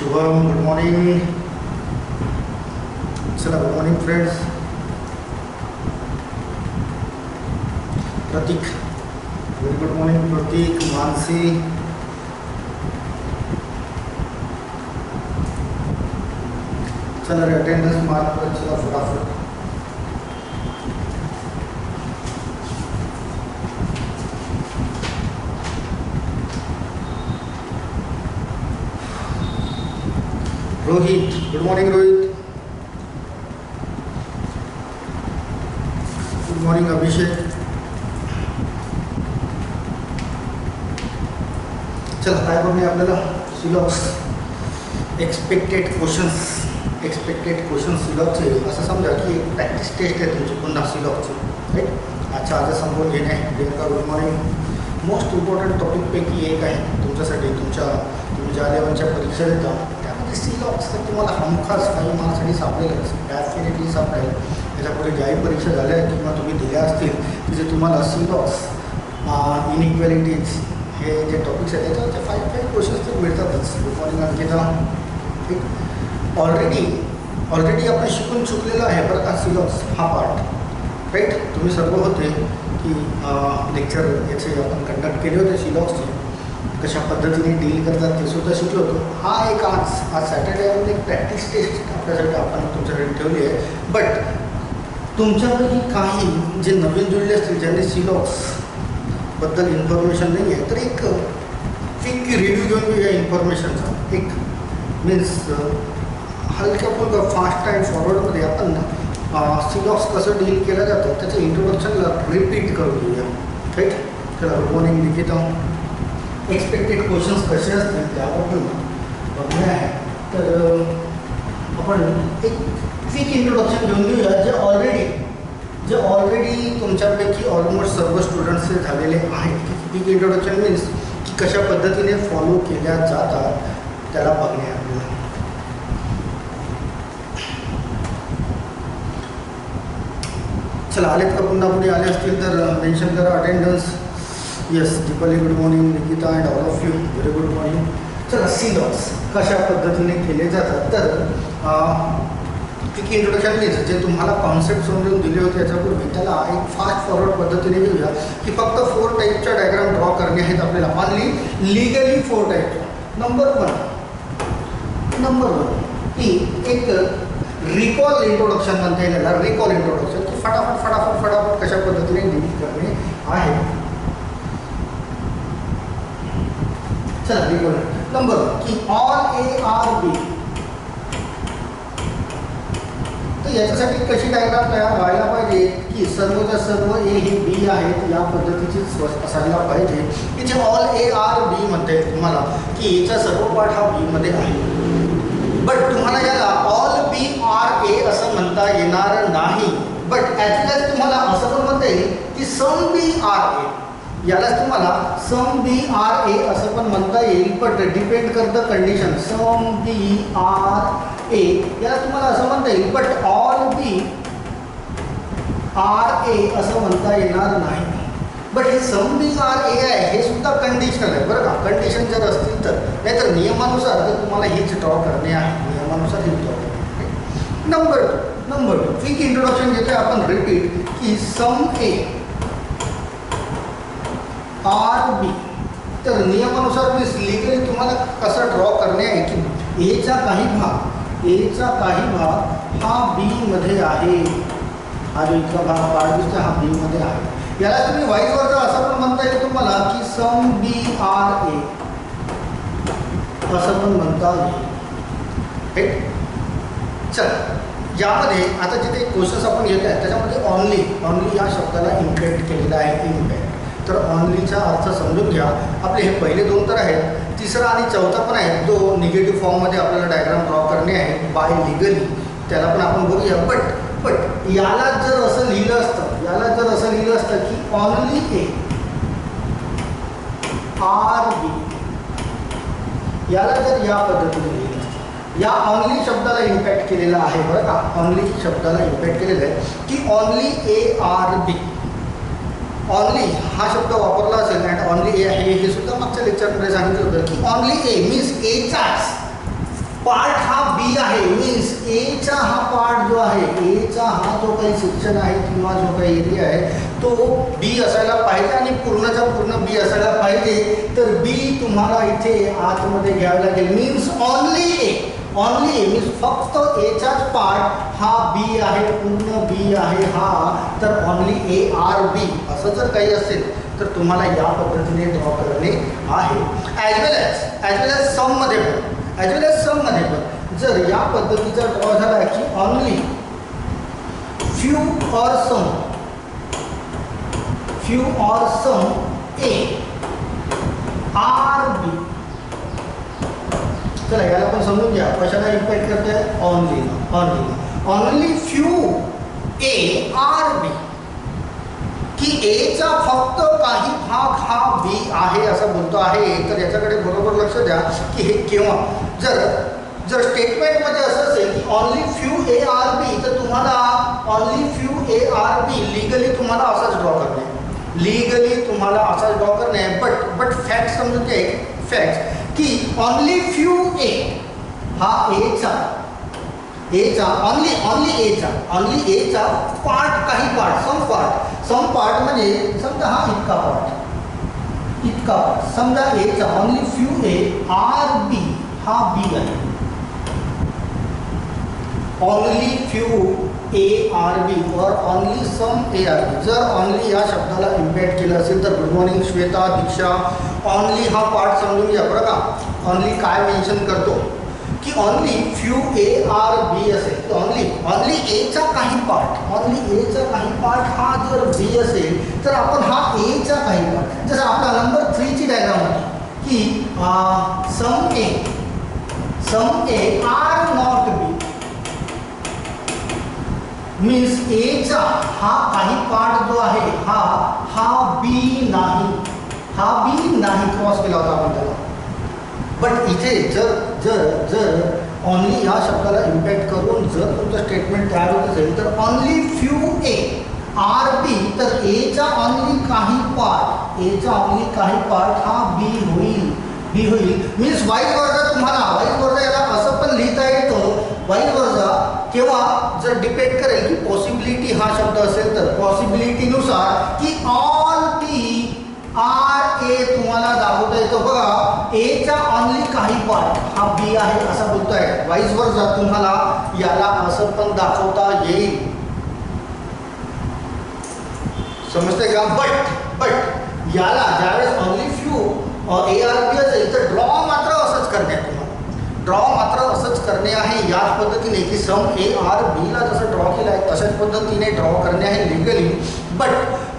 Shubham, good morning. चला, good morning friends. Prateek, very good morning Prateek. Mansi, चला रे अटेंडन्स मार्क कर. चला फटाफट. Rohit, good morning Rohit. Good morning Abhishek. चला काय बघणे आपल्याला सिलॉक्स एक्सपेक्टेड क्वेश्चन्स सिलॉकचे. असं समजा की एक प्रॅक्टिस टेस्ट आहे तुमची पुन्हा सिलॉकची, राईट. अच्छा, आज समजून घेणे. Priyanka, good morning. Most important टॉपिकपैकी एक आहे तुमच्यासाठी. तुम्ही ज्या लेवलच्या परीक्षा देता त्यामध्ये सिलॉक्स तर तुम्हाला हमखास काही मार्क्ससाठी सापडेलच, डेफिनेटली सापडेल. त्याच्यापुढे ज्याही परीक्षा झाल्या किंवा तुम्ही दिल्या असतील तिथे तुम्हाला सिलॉक्स, इनइक्वॅलिटीज हे जे टॉपिक्स आहेत त्याच्यावरचे 5 क्वेश्चन्स तर मिळतातच. Good morning Ankita. ठीक, ऑलरेडी आपण शिकून चुकलेलं आहे बरं का सिलॉक्स हा पार्ट, राईट. तुम्ही सर्व होते की लेक्चर याचे आपण कंडक्ट केले होते सिलॉक्सचे, कशा पद्धतीने डील करतात ते सुद्धा शिकलो होतो. हा एक आज सॅटर्डे एक प्रॅक्टिस टेस्ट आपल्यासाठी आपण तुमच्याकडे ठेवली आहे. बट तुमच्यापैकी काही जे नवीन जुळले असतील ज्यांनी सिलॉक्सबद्दल इन्फॉर्मेशन नाही आहे तर एक क्विक रिव्ह्यू घेऊन घेऊया इन्फॉर्मेशनचा. एक मीन्स हलक्या फुलका फास्ट अँड फॉरवर्डमध्ये आपण सिलॉक्स कसं डील केलं जातं त्याचं इंट्रोडक्शनला रिपीट करून घेऊया, राईट. चला, good morning Nikita. Expected questions कसे असतील त्याबद्दल बघणे आहे. तर आपण एक क्विक इंट्रोडक्शन घेऊन घेऊया जे ऑलरेडी तुमच्यापैकी ऑलमोस्ट सर्व स्टुडंट्सचे झालेले आहेत. क्विक इंट्रोडक्शन मीन्स की कशा पद्धतीने फॉलो केल्या जातात त्याला बघणे आपल्याला. चला, आलेत का पुन्हा पुढे आले असतील तर मेन्शन करा attendance. Yes, Deepali, good morning. Nikita and all of you, very good morning. चला, सिलॉक्स कशा पद्धतीने केले जातात तर क्विक इंट्रोडक्शन मीन्स जे तुम्हाला कॉन्सेप्ट समजून दिले होते याच्यापूर्वी त्याला एक फास्ट फॉरवर्ड पद्धतीने घेऊया की फक्त 4 टाईपच्या डायग्राम ड्रॉ करणे आहेत आपल्याला. ऑनली लिगली 4 टाईपच्या. नंबर वन ही एक रिकॉल इंट्रोडक्शन म्हणता येईल याला. रिकॉल इंट्रोडक्शन की फटाफट कशा पद्धतीने डील करणे आहे. चला, रिकॉल. नंबर की ऑल ए आर बी. तर याच्यासाठी कशी डायग्राम तयार व्हायला पाहिजे की सर्वच्या सर्व ए हे बी आहेत या पद्धतीची असायला पाहिजे की जे ऑल ए आर बी म्हणते तुम्हाला की याचा सर्व पार्ट हा बी मध्ये आहे. बट तुम्हाला याला ऑल बी आर ए असं म्हणता येणार नाही. बट ॲज वेल तुम्हाला असं पण म्हणता येईल की सम बी आर ए. यालाच तुम्हाला सम बी आर ए असं पण म्हणता येईल. बट डिपेंड करतं condition. Some B R A याला तुम्हाला असं म्हणता येईल. But all B R A असं म्हणता येणार नाही. बट हे सम बी आर ए आहे हे सुद्धा कंडिशनल आहे बरं का. कंडिशन जर असतील तर, नाहीतर नियमानुसार तर तुम्हाला हेच ड्रॉ करणे आहे. नियमानुसार हे ड्रॉ करणे. नंबर टू क्विक इंट्रोडक्शन घेतोय आपण रिपीट की सम ए आर बी. तर नियमानुसार मीन्स लिगली तुम्हाला कसं ड्रॉ करणे आहे की एचा काही भाग हा बी मध्ये आहे. हा जो इथला भाग पार्ट दिसतो हा बी मध्ये आहे. याला तुम्ही वाईज वर्ग असं पण म्हणता येईल तुम्हाला की सम बी आर ए असं पण म्हणता येईल. चला, यामध्ये आता जिथे क्वेश्चन्स आपण घेत आहे त्याच्यामध्ये ऑनली या शब्दाला इम्पॅक्ट केलेला आहे. इम्पॅक्ट तर ऑनलीचा अर्थ समजून घ्या. आपले हे पहिले 2 तर आहेत, तिसरा आणि चौथा पण आहे जो निगेटिव्ह फॉर्ममध्ये आपल्याला डायग्राम ड्रॉ करणे आहे बाय लिगली. त्याला पण आपण बघूया. बट याला जर असं लिहिलं असतं की ऑनली ए आर बी. याला जर या पद्धतीने लिहिलं असतं. या ऑनली शब्दाला इम्पॅक्ट केलेला आहे बरं का. ऑनली शब्दाला इम्पॅक्ट केलेलं आहे की only A are B. Only हा शब्द वापरला असेल अँड ऑनली ए आहे हे सुद्धा मागच्या लेक्चरमध्ये सांगितलं होतं की ऑनली ए मीन्स एचाच पार्ट हा बी आहे, मीन्स एचा हा पार्ट जो आहे, एचा हा जो काही सेक्शन आहे किंवा जो काही एरिया आहे तो बी असायला पाहिजे आणि पूर्णचा पूर्ण बी असायला पाहिजे. तर बी तुम्हाला इथे आतमध्ये घ्यावं लागेल. मीन्स ओनली ए, ओनली ए मीन्स फक्त एचाच पार्ट हा बी आहे, पूर्ण बी आहे हा. तर ओनली ए आर बी असं जर काही असेल तर तुम्हाला या पद्धतीने ड्रॉ करणे आहे. ॲज वेल एज सममध्ये पण, ॲज वेल एज सममध्ये पण जर या पद्धतीचा ड्रॉ झाला की ओनली फ्यू और सम ए आर बी. चला याला पण समजून घ्या कशाला इम्पॅक्ट करतोय, only few A are B, की एचा फक्त काही भाग हा बी आहे असं बोलतो आहे. तर याच्याकडे बरोबर लक्ष द्या की हे केव्हा जर स्टेटमेंटमध्ये असं असेल की only few A are B, तर तुम्हाला only few A are B legally तुम्हाला असाच ड्रॉ करणे, लिगली तुम्हाला असाच ड्रॉ करणे. बट फॅक्ट समजून घ्या, फॅक्ट की ओनली फ्यू ए हा एचा ओनली एचा पार्ट, काही पार्ट, सम पार्ट म्हणजे समजा हा इतका पार्ट समजा एचा only few A are B हा बी आहे. Only few A are B और ओनली सम ए आर बी. जर ओनली या शब्दाला इम्पॅक्ट केलं असेल तर good morning Shweta, Diksha, only हा पार्ट समजून घ्या बरं का. ओनली काय मेन्शन करतो की only few A are B असेल, ओनली एचा काही पार्ट हा जर बी असेल तर आपण हा एचा काही पार्ट, जसं आपला नंबर 3 ची डायग्राम होती की some A are not B, means एचा हा काही पार्ट जो आहे हा बी नाही, क्रॉस केला होता आपण त्याला. बट इथे जर ओनली या शब्दाला इम्पॅक्ट करून जर तुमचं स्टेटमेंट तयार होत असेल तर only few A are B, तर एचा ओनली काही पार्ट हा बी होईल. मीन्स वाईज वर्जा, तुम्हाला याला असं पण लिहिता येतं. वाईज वर्जा केव्हा जर डिपेंड करेल की पॉसिबिलिटी हा शब्द असेल तर पॉसिबिलिटीनुसार की ऑल पी आर ए तुम्हाला दाखवता येतं. बघा एचा ओनली काही पार्ट हा बी आहे असं बोलतोय. वाईज वर्जा तुम्हाला याला असं पण दाखवता येईल. समजते का? बट याला ज्यावेळेस only few A are B असेल तर ड्रॉ मात्र असंच करणे आहे याच पद्धतीने की सम ए आर बीला जसं ड्रॉ केलं आहे तशाच पद्धतीने ड्रॉ करणे आहे लिगली. बट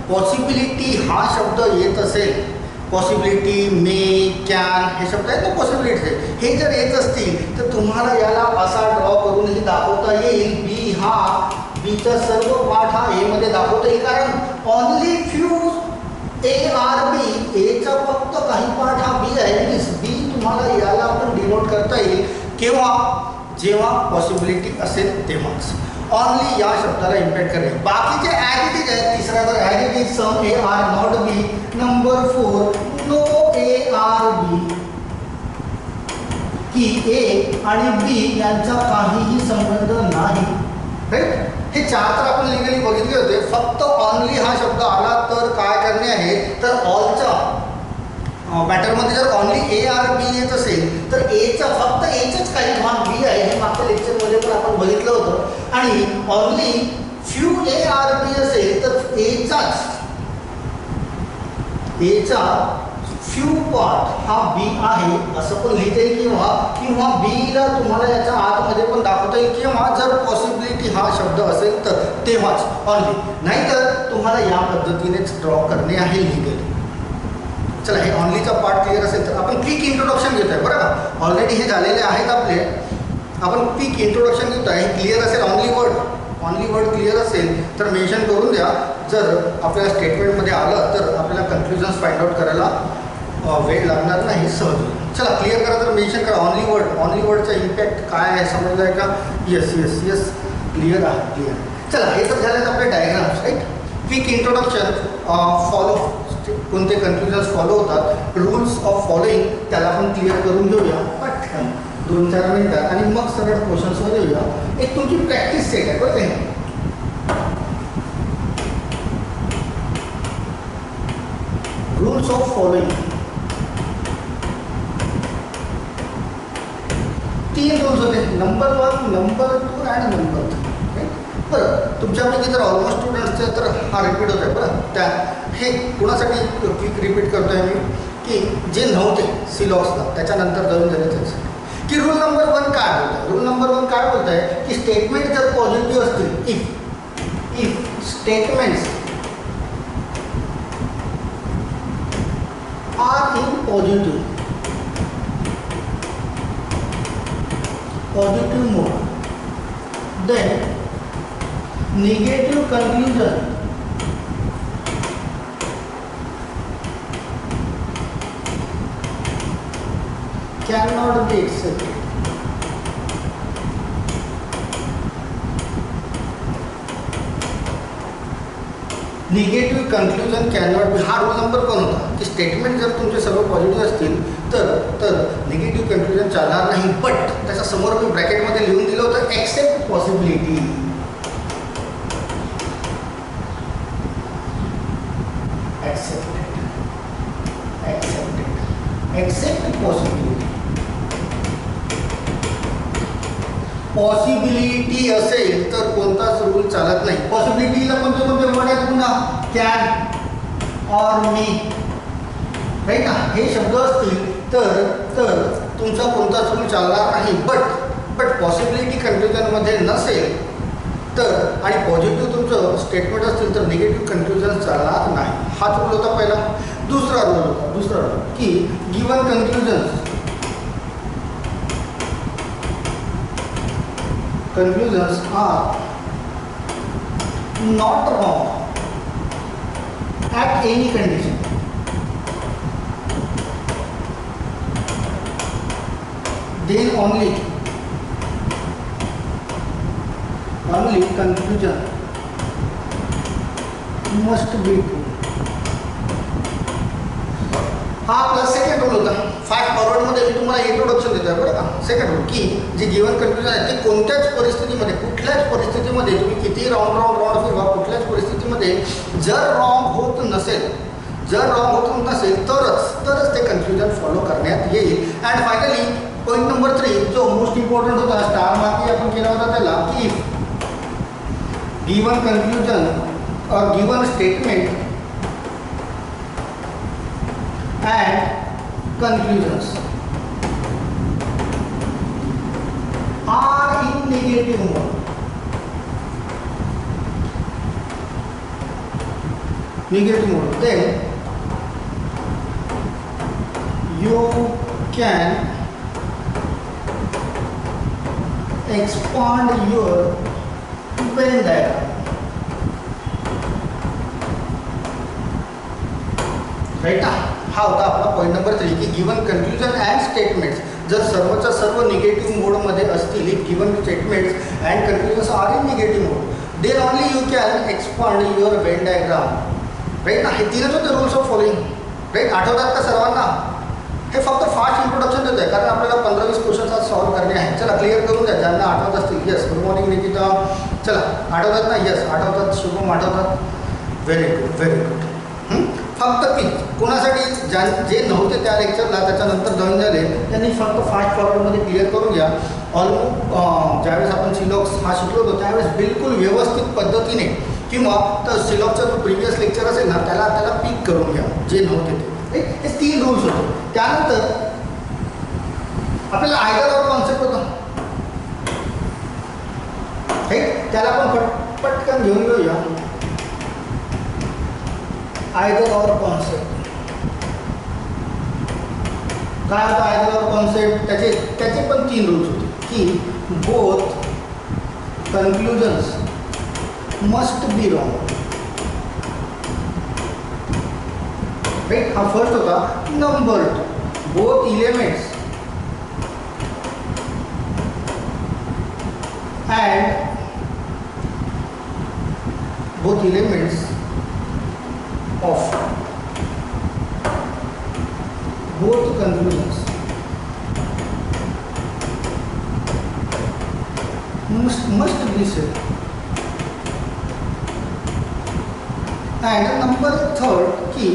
पॉसिबिलिटी हा शब्द येत असेल, पॉसिबिलिटी, मे, कॅन हे शब्द आहेत ना पॉसिबिलिटी, हे जर येत असतील तर तुम्हाला याला असा ड्रॉ करूनही दाखवता येईल. बीचा सर्व पार्ट हा ए मध्ये दाखवता येईल, कारण only few A are B, एचा फक्त काही पार्ट हा बी आहे. मीन्स बी तुम्हाला याला पण डिनोट करता येईल केव्हा, जेव्हा पॉसिबिलिटी असेल तेव्हाच. ओनली या शब्दाला इम्पॅक्ट करणे. बाकीचे ॲज इट इज आहेत. तिसरा तर as it is some A are not B. Number 4 no A are B, की ए आणि बी यांचा काहीही संबंध नाही. राईट, हे 4 तर आपण लिगली बघितले होते. फक्त ओनली हा शब्द आला तर काय करणे आहे, तर ऑलच्या मॅटरमध्ये जर ओनली ए आर बी येत असेल तर फक्त एचाच काही भाग बी आहे. हे मागच्या लेक्चरमध्ये पण आपण बघितलं होतं. आणि only few A are B असेल तर एचा फ्यू पार्ट हा बी आहे असं पण लिहिता येईल, किंवा बीला तुम्हाला याच्या आतमध्ये पण दाखवता येईल, किंवा जर पॉसिबिलिटी हा शब्द असेल तर तेव्हाच ओनली, नाहीतर तुम्हाला या पद्धतीनेच ड्रॉ करणे आहे लिगली. चला, हे ऑनलीचा पार्ट क्लिअर असेल तर आपण क्विक इंट्रोडक्शन घेतो आहे बरं का. ऑलरेडी हे झालेले आहेत आपले. आपण क्विक इंट्रोडक्शन घेतो आहे. क्लिअर असेल ऑनली वर्ड क्लिअर असेल तर मेन्शन करून द्या. जर आपल्याला स्टेटमेंटमध्ये आलं तर आपल्याला कन्फ्युजन्स फाइंड आउट करायला वेळ लागणार नाही, सहज. चला क्लिअर करा, तर मेन्शन करा ऑनली वर्डचा इम्पॅक्ट काय आहे, समजलं आहे का? येस क्लिअर आहे, क्लिअर. चला, हे तर झालेत आपले diagrams. Right, quick introduction. Follow कोणते कन्फ्युजन्स फॉलो होतात, रूल्स ऑफ फॉलोइंग त्याला आपण क्लिअर करून घेऊया पटकन. 2-4 मिनिटात आणि मग सरळ क्वेश्चन्सवर येऊया. एक तुमची प्रॅक्टिस सेट आहे बरं ते. रूल्स ऑफ फॉलोइंग 3 रूल्स होते. Number 1, number 2 and number 3. बरं तुमच्यापैकी जर ऑलमोस्ट स्टुडंट्सचे तर हा रिपीट होत आहे. बरं त्या हे कुणासाठी क्विक रिपीट करतो आहे मी की जे नव्हते सिलॉक्सला त्याच्यानंतर जाऊन झाल्याचं की रूल नंबर 1 काय बोलत आहे. रूल नंबर 1 काय बोलत आहे की स्टेटमेंट जर पॉझिटिव्ह असतील, if statements are in positive mode, then negative conclusion cannot be accepted. Negative conclusion cannot be. हा रूल नंबर 1 होता की स्टेटमेंट जर तुमचे सर्व पॉझिटिव्ह असतील तर निगेटिव्ह कन्क्लुजन चालणार नाही. बट त्याच्या समोर मी ब्रॅकेटमध्ये लिहून दिलं होतं except possibility. Except possibility. Possibility असेल तर कोणताच रूल चालत नाही. पॉसिबिलिटीला कोणते वर्ड आहेत पुन्हा कॅन ऑर मी, राईट ना. हे शब्द असतील तर तुमचा कोणताच रूल चालणार नाही. बट पॉसिबिलिटी कन्क्लुजनमध्ये नसेल तर आणि पॉझिटिव्ह तुमचं स्टेटमेंट असतील तर निगेटिव्ह कन्क्लुजन चालणार नाही. हाच रूल होता पहिला. दुसरा रूल की given conclusions are not wrong at any condition. Then only conclusion must be true. हा आपला सेकंड रूल होता. फास्ट फॉरवर्डमध्ये मी तुम्हाला इंट्रोडक्शन देतो आहे बरं का. सेकंड रूल की जे गिवन कन्क्लुजन आहे ते कोणत्याच परिस्थितीमध्ये कुठल्याच परिस्थितीमध्ये तुम्ही किती राऊंड फिरवा कुठल्याच परिस्थितीमध्ये जर रॉंग होत नसेल तरच ते कन्क्लुजन फॉलो करण्यात येईल. अँड फायनली पॉईंट नंबर 3 जो मोस्ट इम्पॉर्टंट होता स्टार मार्किंग आपण केला होता त्याला की गिवन कन्क्लुजन और given statement and conclusions are in negative mode. Then you can expand your Venn diagram. Right ना. हा होता आपला पॉईंट नंबर 3 की गिवन कन्क्लुजन अँड स्टेटमेंट्स जर सर्वच्या सर्व निगेटिव्ह मोडमध्ये असतील, given statements and conclusions are in negative mode then only you can expand your Venn diagram. Right ना. हे 3च होते रूल्स ऑफ फॉलोइंग. राईट. आठवतात का सर्वांना? हे फक्त फास्ट इंट्रोडक्शन देत आहे कारण आपल्याला 15-20 क्वेश्चन्स आज सॉल्व्ह करणे आहेत. चला क्लिअर करून द्या ज्यांना आठवत असतील. Yes, good morning Nikita. चला आठवतात ना? येस आठवतात. शुभम आठवतात. Very good. फक्त की कोणासाठी जे नव्हते त्या लेक्चरला त्याच्यानंतर जॉईन झाले त्यांनी फक्त फास्ट फॉरवर्डमध्ये क्लिअर करून घ्या. ऑलमोस्ट ज्यावेळेस आपण सिलॉक्स हा शिकलो होतो त्यावेळेस बिलकुल व्यवस्थित पद्धतीने किंवा तर सिलॉक्सचा जो प्रिव्हियस लेक्चर असेल ना त्याला पिक करून घ्या जे नव्हते ते. हे 3 रूल्स होते. त्यानंतर आपल्याला आयदर ऑर कॉन्सेप्ट होता. राईट. त्याला आपण पटकन घेऊन घेऊया. आयदर ऑर कॉन्सेप्ट काय होता? आयदर ऑर कॉन्सेप्ट त्याचे पण 3 रूल्स होते की both conclusions must be wrong. Right. हा फर्स्ट होता. Number 2 both elements of both conclusions be same. And number third कि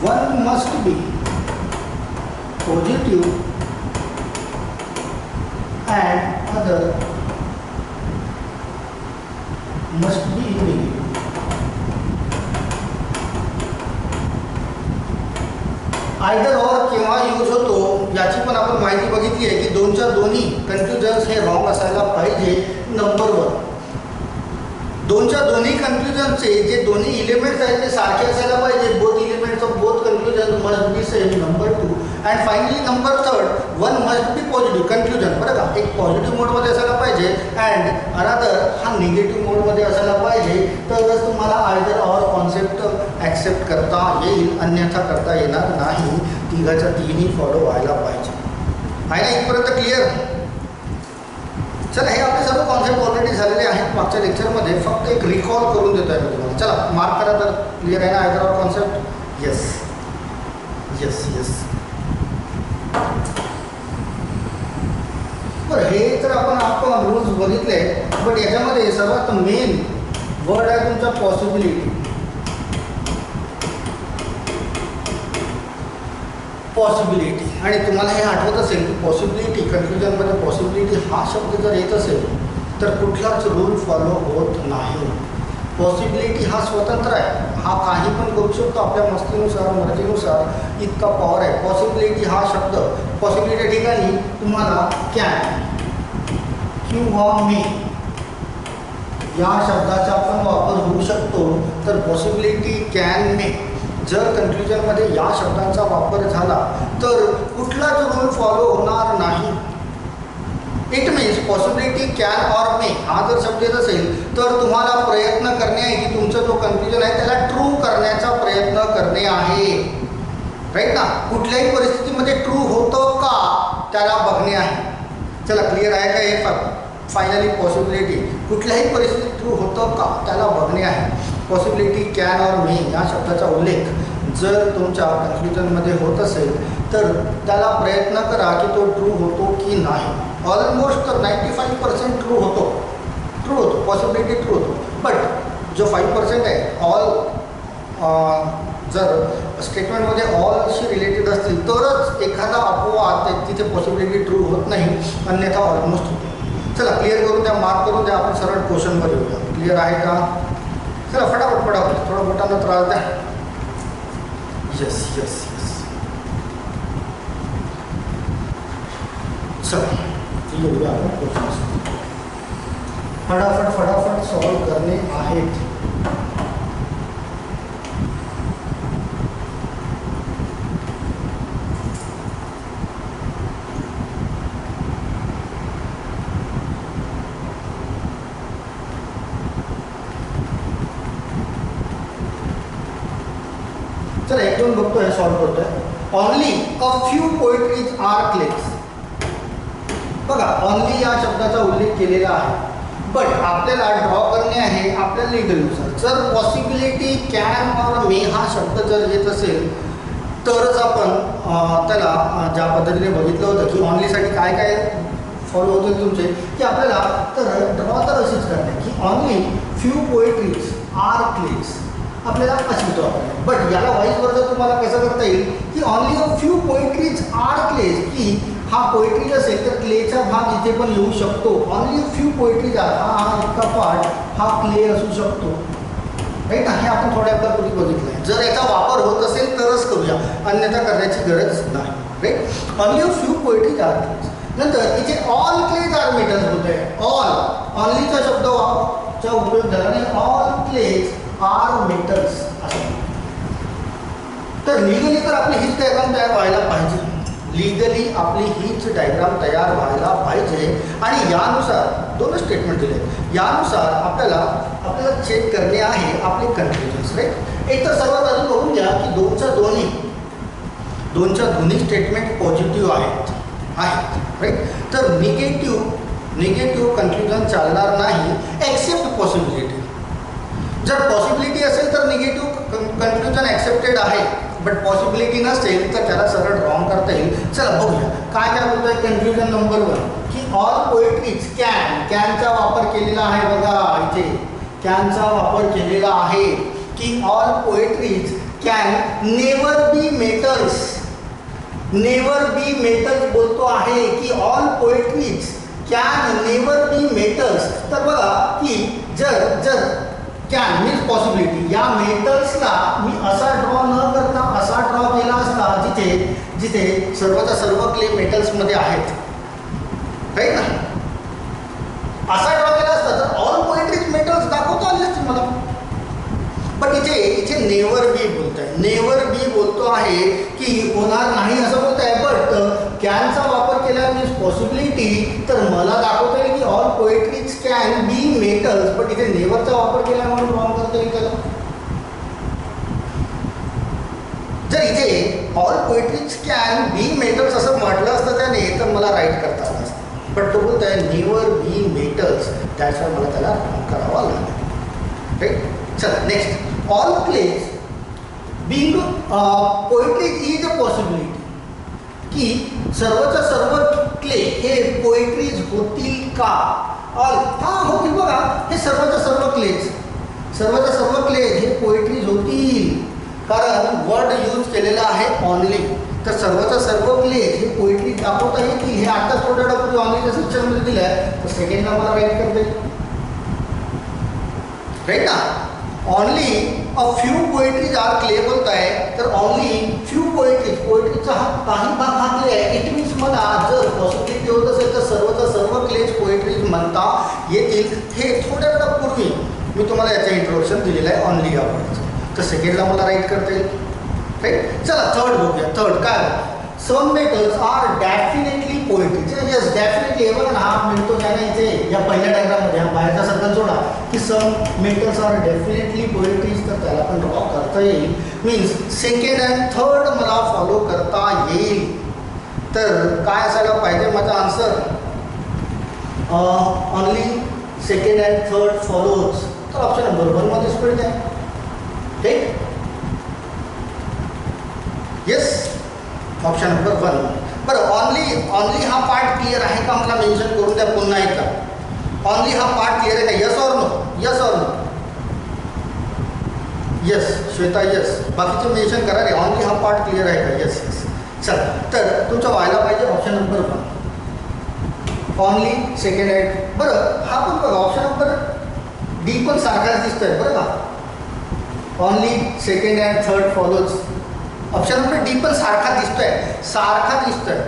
one must be positive and other must be negative. Either और केव्हा use होतो याची पण आपण माहिती बघितली आहे की दोनच्या दोन्ही कन्क्लुजन्स हे रॉंग असायला पाहिजे. नंबर 1, दोनच्या दोन्ही कन्क्लुजनचे जे दोन्ही इलिमेंट्स आहेत ते सारखे असायला पाहिजे. Both elements of both conclusion must be same. Number 2 and finally number 3 one must be positive conclusion. बरं का, एक पॉझिटिव्ह मोडमध्ये असायला पाहिजे अँड अनदर हा निगेटिव्ह मोडमध्ये असायला पाहिजे. तरच तुम्हाला आयदर और कॉन्सेप्ट ॲक्सेप्ट करता येईल, अन्यथा करता येणार नाही. तिघाच्या तिन्ही फॉलो व्हायला पाहिजे. आहे ना इथपर्यंत क्लिअर? चला, हे आपले सर्व कॉन्सेप्ट ऑलरेडी झालेले आहेत मागच्या लेक्चरमध्ये. फक्त एक रिकॉल करून देतो आहे मी तुम्हाला. चला मार्क करा तर. क्लिअर आहे ना आयदर और कॉन्सेप्ट? Yes yes yes. बरं, हे तर आपण रूल्स बघितले, बट याच्यामध्ये सर्वात मेन वर्ड आहे तुमचा पॉसिबिलिटी. पॉसिबिलिटी. आणि तुम्हाला हे आठवत असेल की पॉसिबिलिटी कन्क्लुजनमध्ये पॉसिबिलिटी हा शब्द जर येत असेल तर कुठलाच रूल फॉलो होत नाही. पॉसिबिलिटी हा स्वतंत्र आहे, हा काही पण करू शकतो आपल्या मस्तीनुसार मर्जीनुसार, इतका पॉवर आहे. पॉसिबिलिटी हा शब्द पॉसिबिलिटी ठिकाणी तुम्हाला कॅन किंवा मे या शब्दाचा पण वापर होऊ शकतो. तर पॉसिबिलिटी, कॅन, मे जर कन्क्लुजनमध्ये या शब्दांचा वापर झाला तर कुठलाच रूल फॉलो होणार नाही. इट मीन्स पॉसिबिलिटी, कॅन और मे हा जर शब्द येत असेल तर तुम्हाला प्रयत्न करणे आहे की तुमचा जो कन्क्लुजन आहे त्याला ट्रू करण्याचा प्रयत्न करणे आहे. राईट ना? कुठल्याही परिस्थितीमध्ये ट्रू होतं का त्याला बघणे आहे. चला क्लिअर आहे का? हे फायनली पॉसिबिलिटी कुठल्याही परिस्थितीत ट्रू होतं का त्याला बघणे आहे. पॉसिबिलिटी, कॅन और मे या शब्दाचा उल्लेख जर तुमच्या कन्क्लुजनमध्ये होत असेल तर त्याला प्रयत्न करा की तो ट्रू होतो की नाही. ऑलमोस्ट तर 95% ट्रू होतो. पॉसिबिलिटी ट्रू होतो. बट जो 5% आहे ऑल, जर स्टेटमेंटमध्ये ऑलशी रिलेटेड असतील तरच एखादा अपवाद तिथे पॉसिबिलिटी ट्रू होत नाही, अन्यथा ऑलमोस्ट होते. चला क्लिअर करून द्या, मार्क करून द्या. आपण सरळ क्वेश्चनमध्ये येऊया. क्लिअर आहे का? चला फटाफट थोडा मोठ्यांना त्रास द्या. Yes yes yes. चला येऊया आपण क्वेश्चन. फटाफट सॉल्व करणे आहेत. चला एक दोन बघतोय, सॉल्व करतोय. Only a few poetries are claims. बघा, ऑनली या शब्दाचा उल्लेख केलेला आहे, बट आपल्याला ड्रॉ करणे आहे आपल्या लीगलनुसार. जर पॉसिबिलिटी, कॅन और मे हा शब्द जर येत असेल तरच आपण त्याला ज्या पद्धतीने बघितलं होतं की ऑनलीसाठी काय काय फॉलो होतील तुमचे, की आपल्याला तर ड्रॉ तर अशीच करणे की only few poetries are claims आपल्याला अशी ड्रॉ करणे. बट याला वाईज वर्ग तुम्हाला कसं करता येईल की only a few poetries are clays, की हा पोएट्री असेल तर क्लेचा भाग इथे पण येऊ शकतो. ऑनली फ्यू पोएट्रीज आर, हा इतका पार्ट हा क्ले असू शकतो. राईट. हे आपण थोड्या आपल्यापूर्वी बघितलं आहे. जर याचा वापर होत असेल तरच करूया, अन्यथा करण्याची गरज नाही. Right. Only a few poetries are clays. नंतर इथे ऑल क्लेज आर मेटल्स होत आहे. ऑनलीचा शब्दाचा उपयोग झाला नाही. ऑल क्लेज आर मेटल्स असं. तर लिगली तर आपली हीच डायग्राम तयार व्हायला पाहिजे. लिगली आपली हीच डायग्राम तयार व्हायला पाहिजे. आणि यानुसार दोन स्टेटमेंट दिले, यानुसार आपल्याला चेक करणे आहे आपले कन्क्लुजन्स. राईट. एक तर सर्वात आधी बघून घ्या की दोनच्या दोन्ही स्टेटमेंट पॉझिटिव्ह आहेत. राईट. तर निगेटिव्ह कन्क्लुजन चालणार नाही एक्सेप्ट पॉसिबिलिटी. जर पॉसिबिलिटी असेल तर निगेटिव्ह कन्क्लुजन ॲक्सेप्टेड आहे, बट पॉसिबिलिटी नसेल तर त्याला सरळ रॉंग करता येईल. चला बघूया काय बोलतोय. कन्क्लुजन नंबर 1 की ऑल पोएट्रीज कॅनचा वापर केलेला आहे बघा इथे कॅनचा वापर केलेला आहे की all poetries can never B metals बोलतो आहे की all poetries can never B metals. तर बघा की जर कॅन मीन्स पॉसिबिलिटी या मेटल्सला मी असा ड्रॉ न करता असा ड्रॉ केला असता जिथे सर्वच्या सर्व क्ले मेटल्समध्ये आहेत राईट ना. असा ड्रॉ केला असता तर ऑल पोएट्रीज मेटल्स दाखवता आले असते मला. पण इथे नेवर बी बोलतो आहे की होणार नाही असं बोलत आहे. बट कॅनचा वापर केला मीन्स पॉसिबिलिटी तर मला दाखवता येईल की all poetries can be metals. पण इथे नेवरचा वापर केला म्हणून रॉंग करता येईल त्याला. जर इथे all poetries can be metals असं म्हटलं असतं त्याने तर मला राईट करता आलं असतं. बट तो बोलत आहे नेवर बी मेटल्स त्याच्यावर मला त्याला रॉंग करावा लागेल राईट. चला next. All clays being poetries is a possibility की सर्वच्या सर्व क्ले हे पोएट्रीज होतील का. होतील बघा. हे सर्वच्या सर्व क्लेज हे पोएट्रीज होतील कारण वर्ड यूज केलेला आहे ऑनली. तर सर्वच्या सर्व क्लेज हे पोएट्रीज दाखवता येतील. हे आता थोड्या पूर्वी ऑनलीच्या सेक्शनमध्ये दिलं आहे तर सेकंडला मला राईट करता येईल राईट ना. Only a few poetries are clay बोलत आहे तर ऑनली फ्यू पोएट्रीजचा काही भाग हा क्ले आहे. इट मीन्स मला जर पॉसिबिलिटी होत असेल तर सर्वचा सर्व क्लेज पोएट्रीज म्हणता येतील. हे थोड्या वेळापूर्वी मी तुम्हाला याचं इंट्रोडक्शन दिलेलं आहे ऑनली या वर्डचं. तर सेकंडला मला राईट करता येईल राईट. चला थर्ड बघूया. थर्ड काय some metals are definitely poetries. Yes definitely हे बघा ना हा मिळतो काय नाही इथे या पहिल्या डायग्राममध्ये हा बाहेरचा सर्कल जोडा की some metals are definitely poetries. तर त्याला पण ड्रॉ करता येईल. मीन्स सेकंड अँड थर्ड मला फॉलो करता येईल. तर काय असायला पाहिजे माझा answer only second and third follows. तर ऑप्शन नंबर 1 मध्ये स्प्लिट आहे ठीक. Yes option number 1. बरं ऑनली हा पार्ट क्लिअर आहे का मला मेन्शन करून द्या पुन्हा एकदा. ऑनली हा पार्ट क्लिअर आहे का. Yes or no. Yes Shweta yes. बाकीचे मेन्शन करा रे. ऑनली हा पार्ट क्लिअर आहे का. यस. चला तर तुमचं व्हायला पाहिजे option number 1 only second and. बरं हा पण बघा ऑप्शन नंबर डी पण सारखाच दिसतोय बरं का. Only second and third follows. Option number D पण सारखा दिसतोय.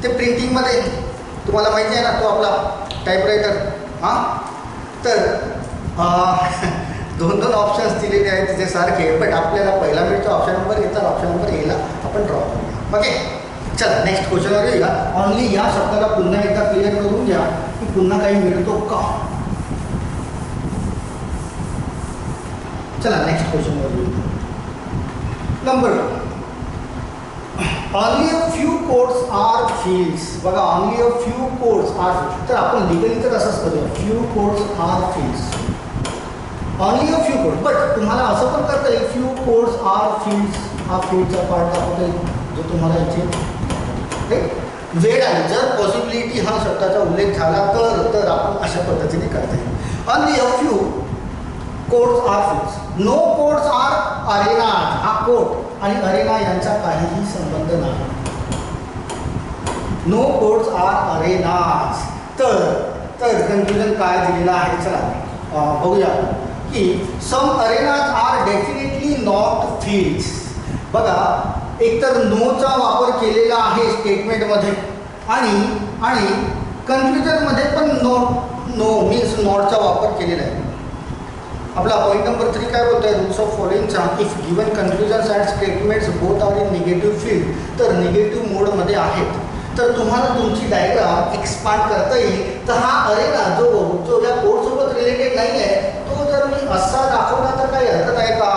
ते प्रिंटिंगमध्ये तुम्हाला माहिती आहे ना तो आपला टाईपरायटर तर 2 ऑप्शन्स दिलेले आहेत तिथे सारखे. बट आपल्याला पहिला मिळतो ऑप्शन नंबर ए. तर ऑप्शन नंबर एला आपण ड्रॉ करूया ओके. चला नेक्स्ट क्वेश्चनवर येऊया. ऑनली या शब्दाला पुन्हा एकदा क्लिअर करून घ्या की पुन्हा काही मिळतो का. चला नेक्स्ट क्वेश्चनवर येऊया. Number 2 only a few codes are fields. बघा only a few codes are fields. तर आपण लिगली तर असंच करूया few codes are fields. only a few codes. But तुम्हाला असं पण करता येईल few codes are fields. हा फील्डचा पार्ट दाखवता येईल जो तुम्हाला इथे वेळ आहे. जर पॉसिबिलिटी हा शब्दाचा उल्लेख झाला तर आपण अशा पद्धतीने करता येईल. only a few codes are fields. no codes are arenas. हा कोड आणि अरेना यांचा काहीही संबंध नाही. No codes are arenas. तर कन्क्लुजन काय दिलेलं आहे चला बघूया की some arenas are definitely not fields. बघा एकतर नोचा वापर केलेला आहे स्टेटमेंटमध्ये आणि कन्क्लुजनमध्ये पण नो मीन्स नॉटचा वापर केलेला आहे. आपला पॉईंट नंबर 3 काय बोलतोय रूल्स ऑफ फॉलोइंगचा. If given conclusions and statements both are in negative field तर निगेटिव्ह मोडमध्ये आहेत. तर तुम्हाला तुमची डायग्राम एक्सपांड करता येईल. तर हा अरेना जो या कोडसोबत रिलेटेड नाही आहे तो जर मी असा दाखवला तर काही हरकत आहे का.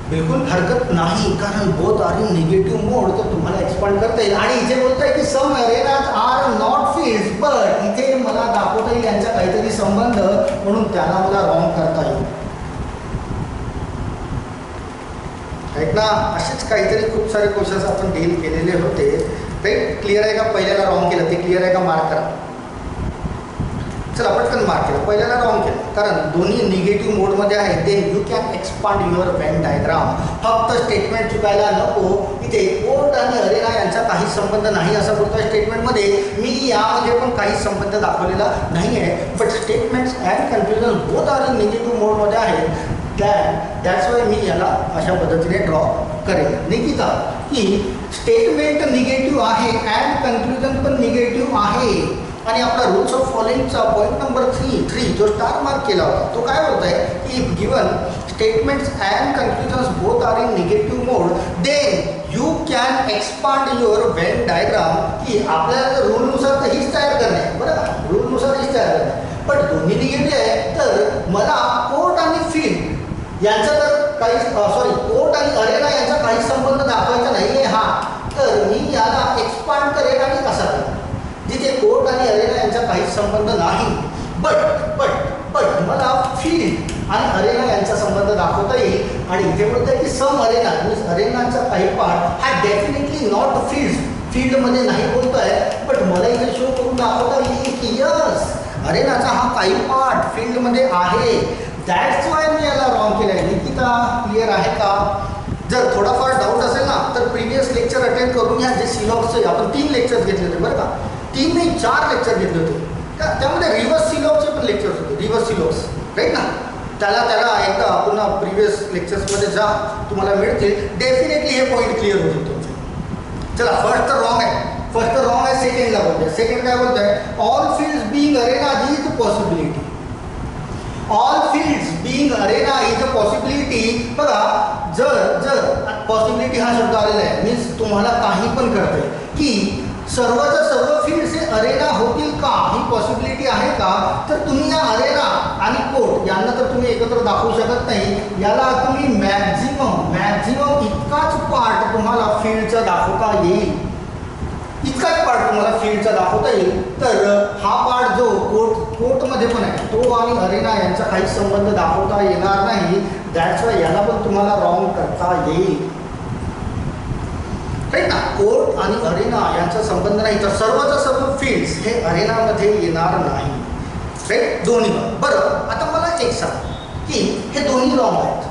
बिलकुल हरकत नाही कारण बोथ आर इन निगेटिव्ह मोड. तर तुम्हाला एक्सपांड करता येईल. आणि इथे बोलताय की some arenas R not fields. But इथे मला दाखवता येईल यांचा काहीतरी संबंध म्हणून त्याला मला रॉंग करता येईल. ना असेच काहीतरी खूप सारे क्वेश्चन्स आपण डील केलेले होते. राईट. क्लिअर आहे का? पहिल्याला रॉंग केलं ते क्लिअर आहे का? मार्क करा. चला पटकन मार्क केलं. पहिल्याला रॉंग केलं कारण दोन्ही निगेटिव्ह मोडमध्ये आहेत. Then you can expand your Venn diagram. फक्त स्टेटमेंट चुकायला नको. इथे कोर्ट आणि अरेना यांचा काही संबंध नाही असं बोलतोय स्टेटमेंटमध्ये. मी यामध्ये पण काही संबंध दाखवलेला नाही आहे. But statements and confusion both are in negative मोडमध्ये आहेत. दॅट्स वाय मी याला अशा पद्धतीने ड्रॉ करेल. निकिता की स्टेटमेंट निगेटिव्ह आहे अँड कन्क्लुजन पण निगेटिव्ह आहे. आणि आपला रूल्स ऑफ फॉलोइंगचा पॉईंट नंबर 3 जो स्टार मार्क केला होता तो काय बोलत आहे की given statements and conclusions both are in negative mode then you can expand your Venn diagram. की आपल्याला रूलनुसार तर हीच तयार करणे बरं, रूलनुसार हीच तयार करणे. पण दोन्ही निगेटिव्ह आहे तर मला कोर्ट आणि फील्ड यांचा तर काही कोर्ट आणि अरेना यांचा काही संबंध दाखवायचा नाही आहे. तर मी याला एक्सपांड करेन आणि कसा करेन जिथे कोर्ट आणि अरेना यांचा काही संबंध नाही. बट मला फील्ड आणि अरेना यांचा संबंध दाखवता येईल. आणि इथे बोलतोय की सम अरेना मीन्स अरेनाचा काही पार्ट हा डेफिनेटली नॉट फील्डमध्ये नाही बोलतोय. बट मला इथे शो करून दाखवता येईल की यस अरेनाचा हा काही पार्ट फील्डमध्ये आहे. दॅट्स वाय मी याला रॉंग केलं आहे. निकिता क्लिअर आहे का? जर थोडाफार डाऊट असेल ना तर प्रिव्हियस लेक्चर अटेंड करून घ्या. जे सिलॉक्सचे आपण 3 लेक्चर्स घेतले होते बरं का. 3 नाही 4 लेक्चर घेतले होते का. त्यामध्ये रिव्हर्स सिलॉक्सचे पण लेक्चर्स होते. रिव्हर्स सिलॉक्स राईट ना. त्याला एकदा पुन्हा प्रिव्हियस लेक्चर्समध्ये जा तुम्हाला मिळतील. डेफिनेटली हे पॉईंट क्लिअर होतील तुमचे. चला फर्स्ट तर रॉंग आहे. सेकंडला बोलतोय. सेकंड काय बोलतोय? All fields being Arena is a possibility. All fields being Arena is a possibility. बघा जर पॉसिबिलिटी हा शब्द आलेला आहे मीन्स तुम्हाला काही पण कळतंय की सर्वच्या सर्व फील्ड्स हे अरेना होतील का ही पॉसिबिलिटी आहे का. तर तुम्ही या अरेना आणि कोर्ट यांना तर तुम्ही एकत्र दाखवू शकत नाही. याला तुम्ही मॅक्झिमम इतकाच पार्ट तुम्हाला फील्डचा दाखवता येईल. तर हा पार्ट जो कोर्टमध्ये पण आहे तो आणि अरेना यांचा काही संबंध दाखवता येणार नाही. दॅट्स वाय याला पण तुम्हाला रॉंग करता येईल. राईट ना. कोर्ट आणि अरेना यांचा संबंध नाही तर सर्वच्या सर्व फील्ड्स हे अरेनामध्ये येणार नाही. राईट. दोन्ही बरं. आता मला एक सांग की हे दोन्ही रॉंग आहेत.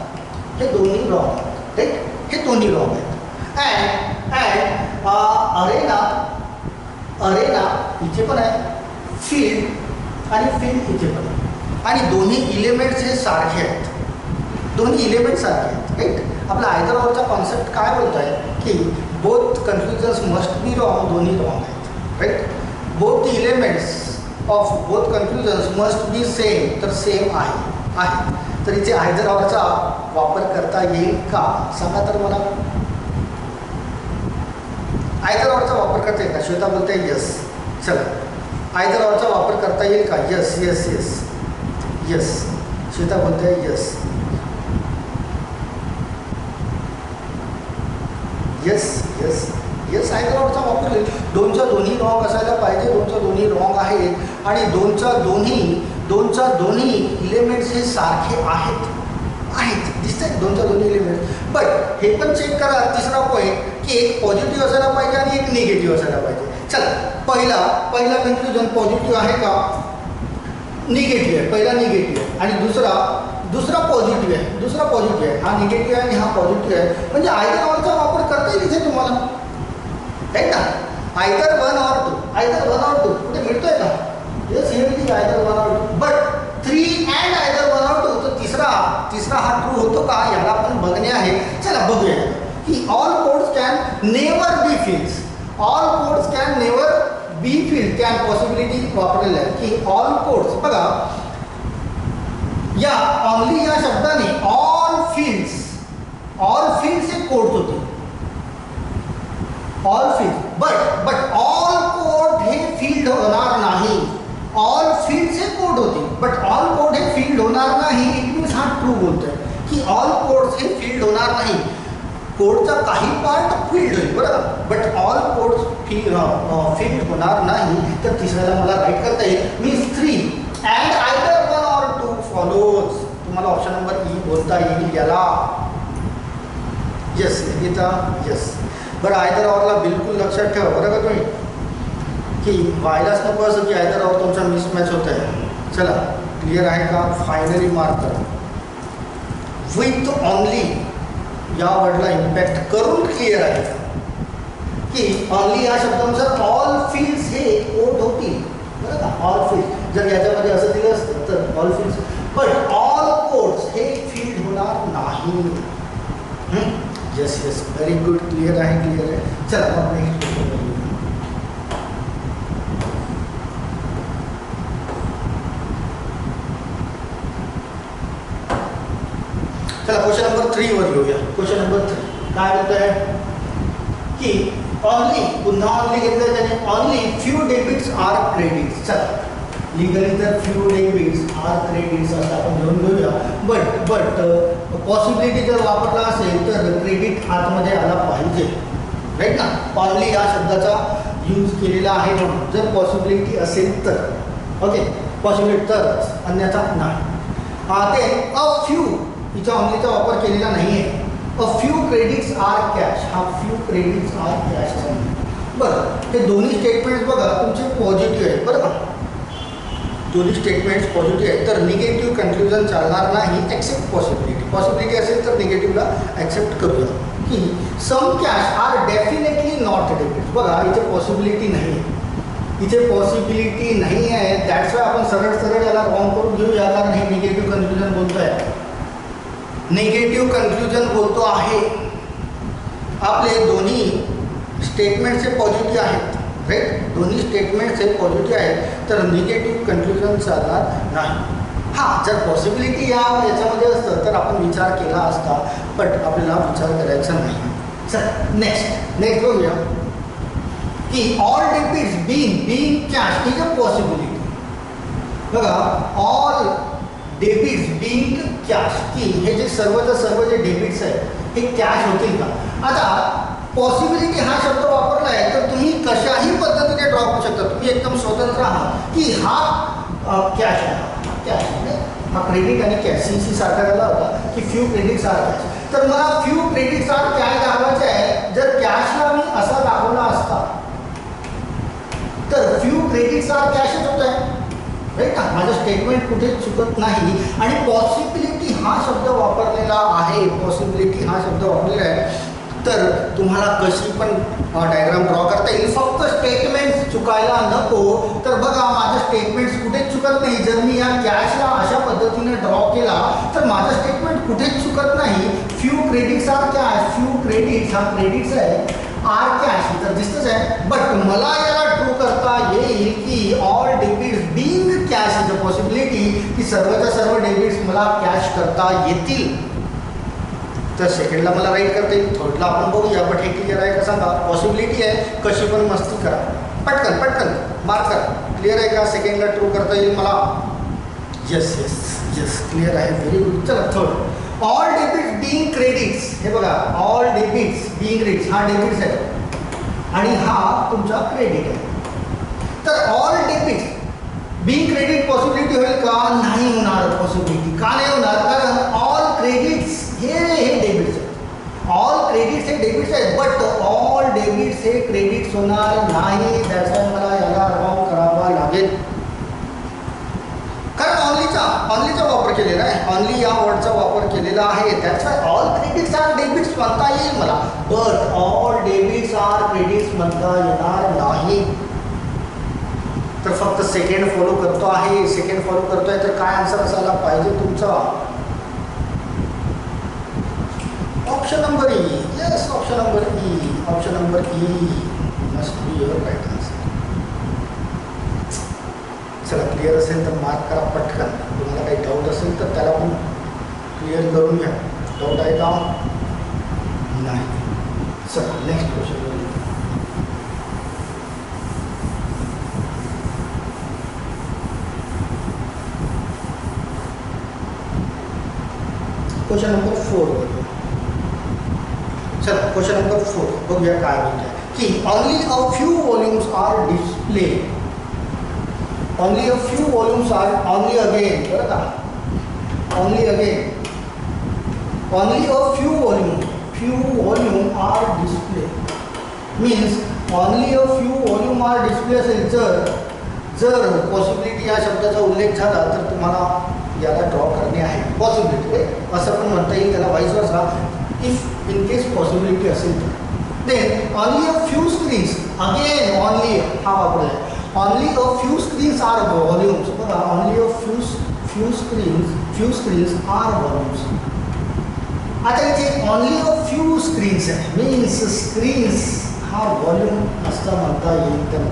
राईट. हे दोन्ही रॉंग आहेत. अरेना इथे पण आहे फील्ड आणि फील्ड इथे पण आहे. आणि दोन्ही इलेमेंट्स हे सारखे आहेत. राईट. आपला आयदर ऑरचा कॉन्सेप्ट काय बोलत आहे की both confusions must be wrong. दोन्ही रॉंग आहेत. Right. Both the elements of both confusions must be same. तर सेम आहे. तर इथे आयदर ऑरचा वापर करता येईल का सांगा तर मला. आयदर ऑरचा वापर करता येईल का? श्वेता बोलते यस. चला आयदर ऑरचा वापर करता येईल का? यस. श्वेता बोलते यस. आयदर ऑरचा वापर होईल. दोनच्या दोन्ही रॉंग असायला पाहिजे. दोनच्या दोन्ही रॉंग आहेत आणि दोनच्या दोन्ही इलेमेंट्स हे सारखे आहेत दिसतंय. दोनच्या दोन्ही इलेमेंट्स. बट हे पण चेक करा तिसरा पॉईंट की एक पॉझिटिव्ह असायला पाहिजे आणि एक निगेटिव्ह असायला पाहिजे. चला पहिला कन्फ्युजन पॉझिटिव्ह आहे का? निगेटिव्ह आहे. पहिला निगेटिव्ह आहे आणि दुसरा पॉझिटिव्ह आहे. हा निगेटिव्ह आहे आणि हा पॉझिटिव्ह आहे. म्हणजे आयदर ऑरचा वापर करता येईल इथे तुम्हाला. राईट ना. आयदर वन ऑर टू कुठे मिळतोय का? येस हे मिळते either one or two. But 3 and either one or two. तर तिसरा हा ट्रू होतो का याला आपण बघणे आहे. चला बघूया की all codes can never B fields. त्या पॉसिबिलिटी वापरलेल्या आहे की ऑल कोड्स. बघा या ऑनली या शब्दाने ऑल फील्ड्स हे कोड्स होते. All field but all code हे फील्ड होणार नाही. ऑल फील्ड्स हे कोड होते बट ऑल कोड हे फील्ड होणार नाही. इट मीन्स हा ट्रू बोलतोय की ऑल कोड्स हे फील्ड होणार नाही. कोडचा काही पार्ट फील्ड होईल बरोबर बट ऑल कोड्स फील्ड होणार नाही. तर तिसऱ्याला मला राईट करता येईल. Means 3 and either one or two follows. तुम्हाला ऑप्शन नंबर ई बोलता येईल याला. यस. बरं आयदर ऑरला बिलकुल लक्षात ठेवा बरं का तुम्ही, की व्हायलाच नको असं की आयदर ऑर तुमचा मिसमॅच होत आहे. चला क्लिअर आहे का? फायनली मार्क करा. विथ ऑनली या वर्डला इम्पॅक्ट करून क्लिअर आहे की ऑनली या शब्दानुसार ऑल फील्ड्स हे कोट होतील बरं का. ऑल फील्ड जर याच्यामध्ये असं दिलं असतं तर all fields, but all quotes हे फील्ड होणार नाही. Yes yes, very good, clear आहे क्लिअर आहे. चला मग नेक्स्ट क्वेश्चन बघूया. चला क्वेश्चन नंबर 3 वर घेऊया. क्वेश्चन नंबर 3 काय म्हणत आहे की ऑनली, पुन्हा ऑनली घेतलं त्याने, only few debits are credits. चला लिगली तर फ्यू डेबिट्स आर क्रेडिट्स असं आपण घेऊन घेऊया. बट पॉसिबिलिटी जर वापरला असेल तर क्रेडिट आतमध्ये आला पाहिजे, राईट ना. ऑनली या शब्दाचा यूज केलेला आहे म्हणून जर पॉसिबिलिटी असेल तर, ओके, पॉसिबिलिटी तरच, अन्यथा नाही. ते अ फ्यू इथं ऑनलीचा वापर केलेला नाही आहे. A few credits are cash, हा फ्यू क्रेडिट्स आर कॅश. बरं, हे दोन्ही स्टेटमेंट्स बघा तुमचे पॉझिटिव्ह आहेत बरं का. दोन्ही स्टेटमेंट्स पॉझिटिव्ह आहेत तर निगेटिव्ह कन्क्ल्युजन चालणार नाही. ॲक्सेप्ट पॉसिबिलिटी, पॉसिबिलिटी असेल तर निगेटिव्हला ॲक्सेप्ट करूया की some cash are definitely not debits. बघा इथे पॉसिबिलिटी नाही आहे, इथे पॉसिबिलिटी नाही आहे. दॅट्स वाय आपण सरळ सरळ याला रॉंग करून घेऊया, कारण हे निगेटिव्ह कन्क्ल्युजन बोलतो आहे, निगेटिव्ह कन्क्ल्युजन बोलतो आहे. आपले दोन्ही स्टेटमेंट्स हे पॉझिटिव्ह आहेत, राईट. दोन्ही स्टेटमेंट्स हे पॉझिटिव्ह आहेत तर निगेटिव्ह कन्क्ल्युजन चालणार नाही. हां, जर पॉसिबिलिटी याच्यामध्ये असतं तर आपण विचार केला असता, बट आपल्याला विचार करायचा नाही. चल नेक्स्ट बघूया की all debits being cash is a possibility. बघा ऑल डेबिट्स बीइंग कॅश, की हे जे सर्व जे डेबिट्स आहेत हे कॅश होतील का. आता पॉसिबिलिटी हा शब्द वापरला आहे तर तुम्ही कशाही पद्धतीने ड्रॉ करू शकता. तुम्ही एकदम स्वतंत्र आहात की हा कॅश आहे, कॅश हा क्रेडिट आणि कॅश सी सारखा झाला होता की फ्यू क्रेडिट्स आर कॅश. तर मला फ्यू क्रेडिट्स आर कॅश दाखवायचे आहे. जर कॅशला मी असा दाखवला असता तर फ्यू क्रेडिट्स आर कॅशच होत आहे, राईट ना. माझं स्टेटमेंट कुठेच चुकत नाही. आणि पॉसिबिलिटी हा शब्द वापरलेला आहे, पॉसिबिलिटी हा शब्द वापरलेला आहे तर तुम्हाला कशी पण डायग्राम ड्रॉ करता येईल. फक्त स्टेटमेंट्स चुकायला नको. तर बघा माझं स्टेटमेंट्स कुठेच चुकत नाही. जर मी या कॅशला अशा पद्धतीने ड्रॉ केला तर माझं स्टेटमेंट कुठेच चुकत नाही. Few credits are cash, few credits हा क्रेडिट्स आहे, आर कॅश तर दिसतच आहे. बट मला याला ट्रू करता येईल की all debits being cash is a possibility, की सर्वच्या सर्व डेबिट्स मला कॅश करता येतील. तर सेकंडला मला राईट करता येईल, थर्डला आपण बघूया. बट हे क्लिअर आहे का सांगा. पॉसिबिलिटी आहे, कशी पण मस्ती करा, पटकन पटकन मार्क करा. क्लिअर आहे का? सेकंडला ट्रू करता येईल मला. येस येस येस, क्लिअर आहे, व्हेरी गुड. चला third, all debits being credits. हे बघा ऑल डेबिट्स बीइंग क्रेडिट्स, हा डेबिट्स आहे आणि हा तुमचा क्रेडिट आहे. तर all debits being credit possibility होईल का? नाही होणार पॉसिबिलिटी. का नाही होणार? कारण ऑल क्रेडिट्स हे डेबिट्स आहेत, ऑल क्रेडिट्स हे डेबिट्स आहेत. बट ऑल डेबिट्स हे क्रेडिट्स होणार नाही. दॅट्स वाय मला याला रॉंग करावा लागेल. कारण ऑनलीचा वापर केलेला आहे, ऑनली या वर्डचा वापर केलेला आहे. That's why all credits are debits म्हणता येईल मला, but all debits are credits म्हणता येणार नाही. तर फक्त सेकंड फॉलो करतो आहे, सेकंड फॉलो करतोय तर काय आन्सर असायला पाहिजे तुमचा? Option number E. Yes, option number E. Option number E must be your right answer. चला क्लिअर असेल तर मार्क करा पटकन. तुम्हाला काही डाऊट असेल तर त्याला पण क्लिअर करून घ्या. डाऊट आहे का? नाही. चला नेक्स्ट क्वेश्चन. Question number 4. चला क्वेश्चन नंबर 4 बघूया काय म्हणते की only a few volumes are display. Only a few volumes are, only again बरं का, only again, only a few volume are display. Means only a few volume are display असेल. जर possibility या शब्दाचा उल्लेख झाला तर तुम्हाला याला ड्रॉ करणे आहे. पॉसिबिलिटी असं पण म्हणता येईल त्याला, वाईस वर्सा. इफ इन केस पॉसिबिलिटी असेल तर then only a few screens, again only हा वापरला आहे. Only a few screens are volumes. बघा, only a few screens are volumes. आता इथे ऑनली अ फ्यू स्क्रीन्स आहे, मीन्स स्क्रीन्स हा व्हॉल्यूम असं म्हणता येईल. तर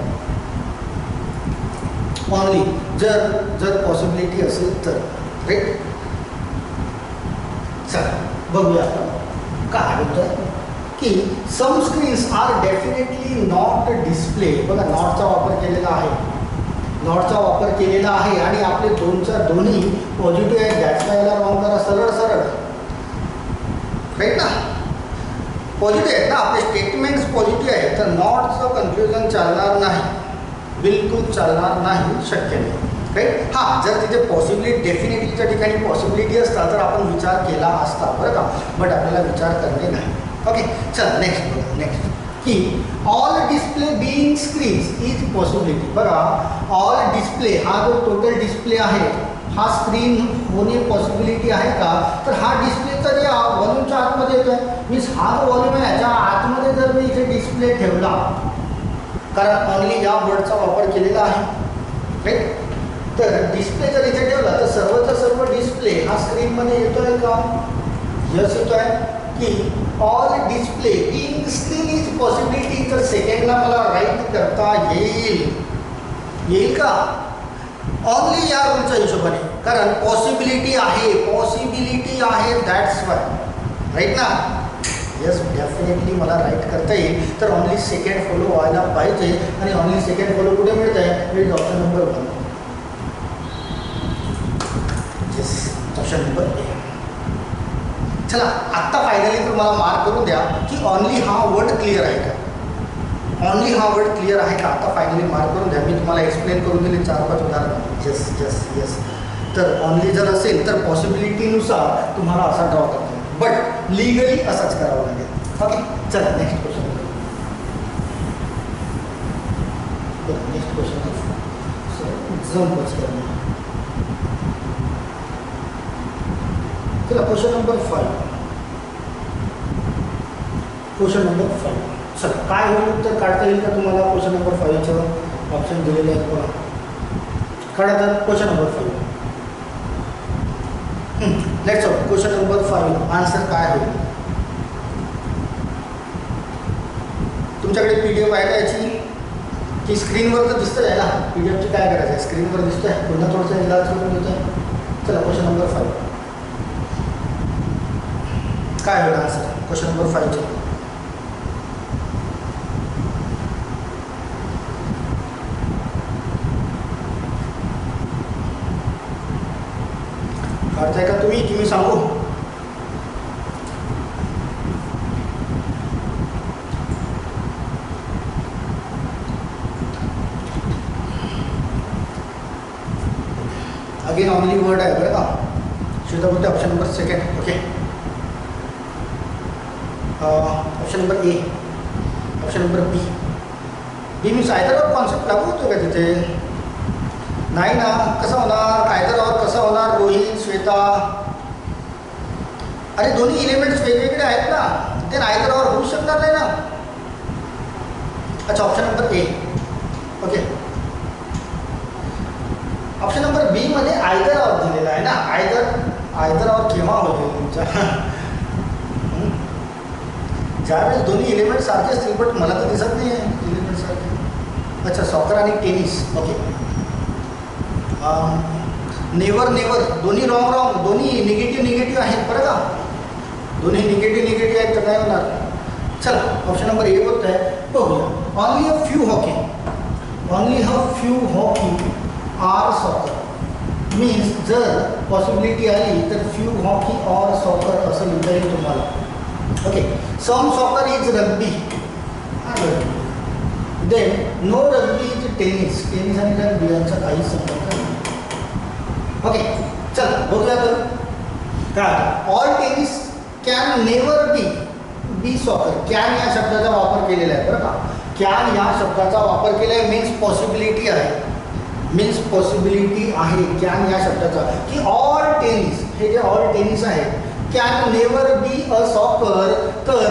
ऑनली जर पॉसिबिलिटी असेल तर, राईट. चला बघूया आपण काय होतं की some screens are definitely not display. बघा, नॉटचा वापर केलेला आहे, नॉटचा वापर केलेला आहे आणि आपले दोन्ही पॉझिटिव्ह आहेत. दॅट्स वाय याला रॉंग करा. सरळ सरळ, राईट ना. पॉझिटिव्ह आहेत ना आपले स्टेटमेंट्स, पॉझिटिव्ह आहेत तर नॉटचं कन्फ्युजन चालणार नाही, बिलकुल चालणार नाही, शक्य नाही, राईट. हां, जर तिथे पॉसिबिलिटी डेफिनेटलीच्या ठिकाणी पॉसिबिलिटी असता तर आपण विचार केला असता, बरं का. बट आपल्याला विचार करणे नाही. ओके, चल नेक्स्ट की all display being screens is possibility. बघा, ऑल डिस्प्ले हा जो टोटल डिस्प्ले आहे हा स्क्रीन होणे पॉसिबिलिटी आहे का? तर हा डिस्प्ले तर या व्हॉल्यूमच्या आतमध्ये येतो आहे. मीन्स हा जो व्हॉल्यूम आहे याच्या आतमध्ये जर मी इथे डिस्प्ले ठेवला, कारण ऑनली या वर्डचा वापर केलेला आहे, राईट. तर डिस्प्ले जर इथे ठेवला तर सर्वचा सर्व डिस्प्ले हा स्क्रीनमध्ये येतो आहे का? यस येतो आहे. की all display in screen is possibility. तर सेकंडला मला राईट करता येईल का? ऑनली या रूलच्या हिशोबाने, कारण पॉसिबिलिटी आहे दॅट्स वाय, राईट ना. यस, डेफिनेटली मला राईट करता येईल. तर ऑनली सेकंड फॉलो व्हायला पाहिजे आणि ऑनली सेकंड फॉलो कुठे मिळत आहे? It is option number 1. Yes, option number 1. चला, आत्ता फायनली तुम्हाला मार्क करून द्या की ऑनली हा वर्ड क्लिअर आहे का? ऑनली हा वर्ड क्लिअर आहे का? आता फायनली मार्क करून द्या. मी तुम्हाला एक्सप्लेन करून दिले 4-5 उदाहरण. यस. तर ऑनली जर असेल तर पॉसिबिलिटीनुसार तुम्हाला असा ड्रॉ करतो, बट लिगली असाच करावा लागेल. ओके, चला नेक्स्ट क्वेश्चन. जम्पच करणे. चला, क्वेश्चन नंबर 5. चला, काय होईल उत्तर काढता येईल का तुम्हाला? क्वेश्चन नंबर 5चं ऑप्शन दिलेले आहेत बघा. काढा तर question number 5. Let's out. Question number 5 answer काय होईल? तुमच्याकडे PDF आहे का याची? की स्क्रीनवर तर दिसतं आहे ना? PDFची काय करायचं आहे? स्क्रीनवर दिसतं आहे, पुन्हा थोडंसं इलाज करून देतो आहे. चला, क्वेश्चन नंबर 5 काय होईल आन्सर क्वेश्चन नंबर 5चे? काढताय का तुम्ही सांगू? अगेन ऑनली वर्ड आहे बरं का. शुद्ध बोलते option number 2. Okay, option number A. Option number B means either concept लागू होतो का तिथे? नाही ना. कसं होणार? आयदर और कसं होणार? रोहित, श्वेता, अरे दोन्ही इलिमेंट्स वेगवेगळे आहेत ना, ते आयदर और होऊ शकणार नाही ना. अच्छा, option number A. Okay, option number B मध्ये आयदर और दिलेला आहे ना. आयदर और केव्हा होईल तुमच्या? ज्यावेळेस दोन्ही एलिमेंट सारखे असतील, बट मला तर दिसत नाही आहे एलिमेंट सारखे. अच्छा, सॉकर आणि टेनिस. ओके, नेवर दोन्ही रॉंग, दोन्ही निगेटिव्ह आहेत बरं का. दोन्ही निगेटिव्ह आहेत तर नाही होणार. चला, ऑप्शन नंबर ए होत आहे. बघूया. Only a few hockey are soccer. Means जर पॉसिबिलिटी आली तर फ्यू हॉकी और सॉकर असं लिहिता येईल तुम्हाला. Okay, some soccer is rugby. Then no rugby is tennis. Tennis आणि रग्बी यांचा काही संबंध नाही. ओके, चला बघूया तर काय. All tennis can never be be soccer, can या शब्दाचा वापर केलेला आहे बरं का. कॅन या शब्दाचा वापर केला आहे मीन्स पॉसिबिलिटी आहे, मीन्स पॉसिबिलिटी आहे कॅन या शब्दाचा. की ऑल टेनिस, हे जे ऑल टेनिस आहे can never be a soccer, तर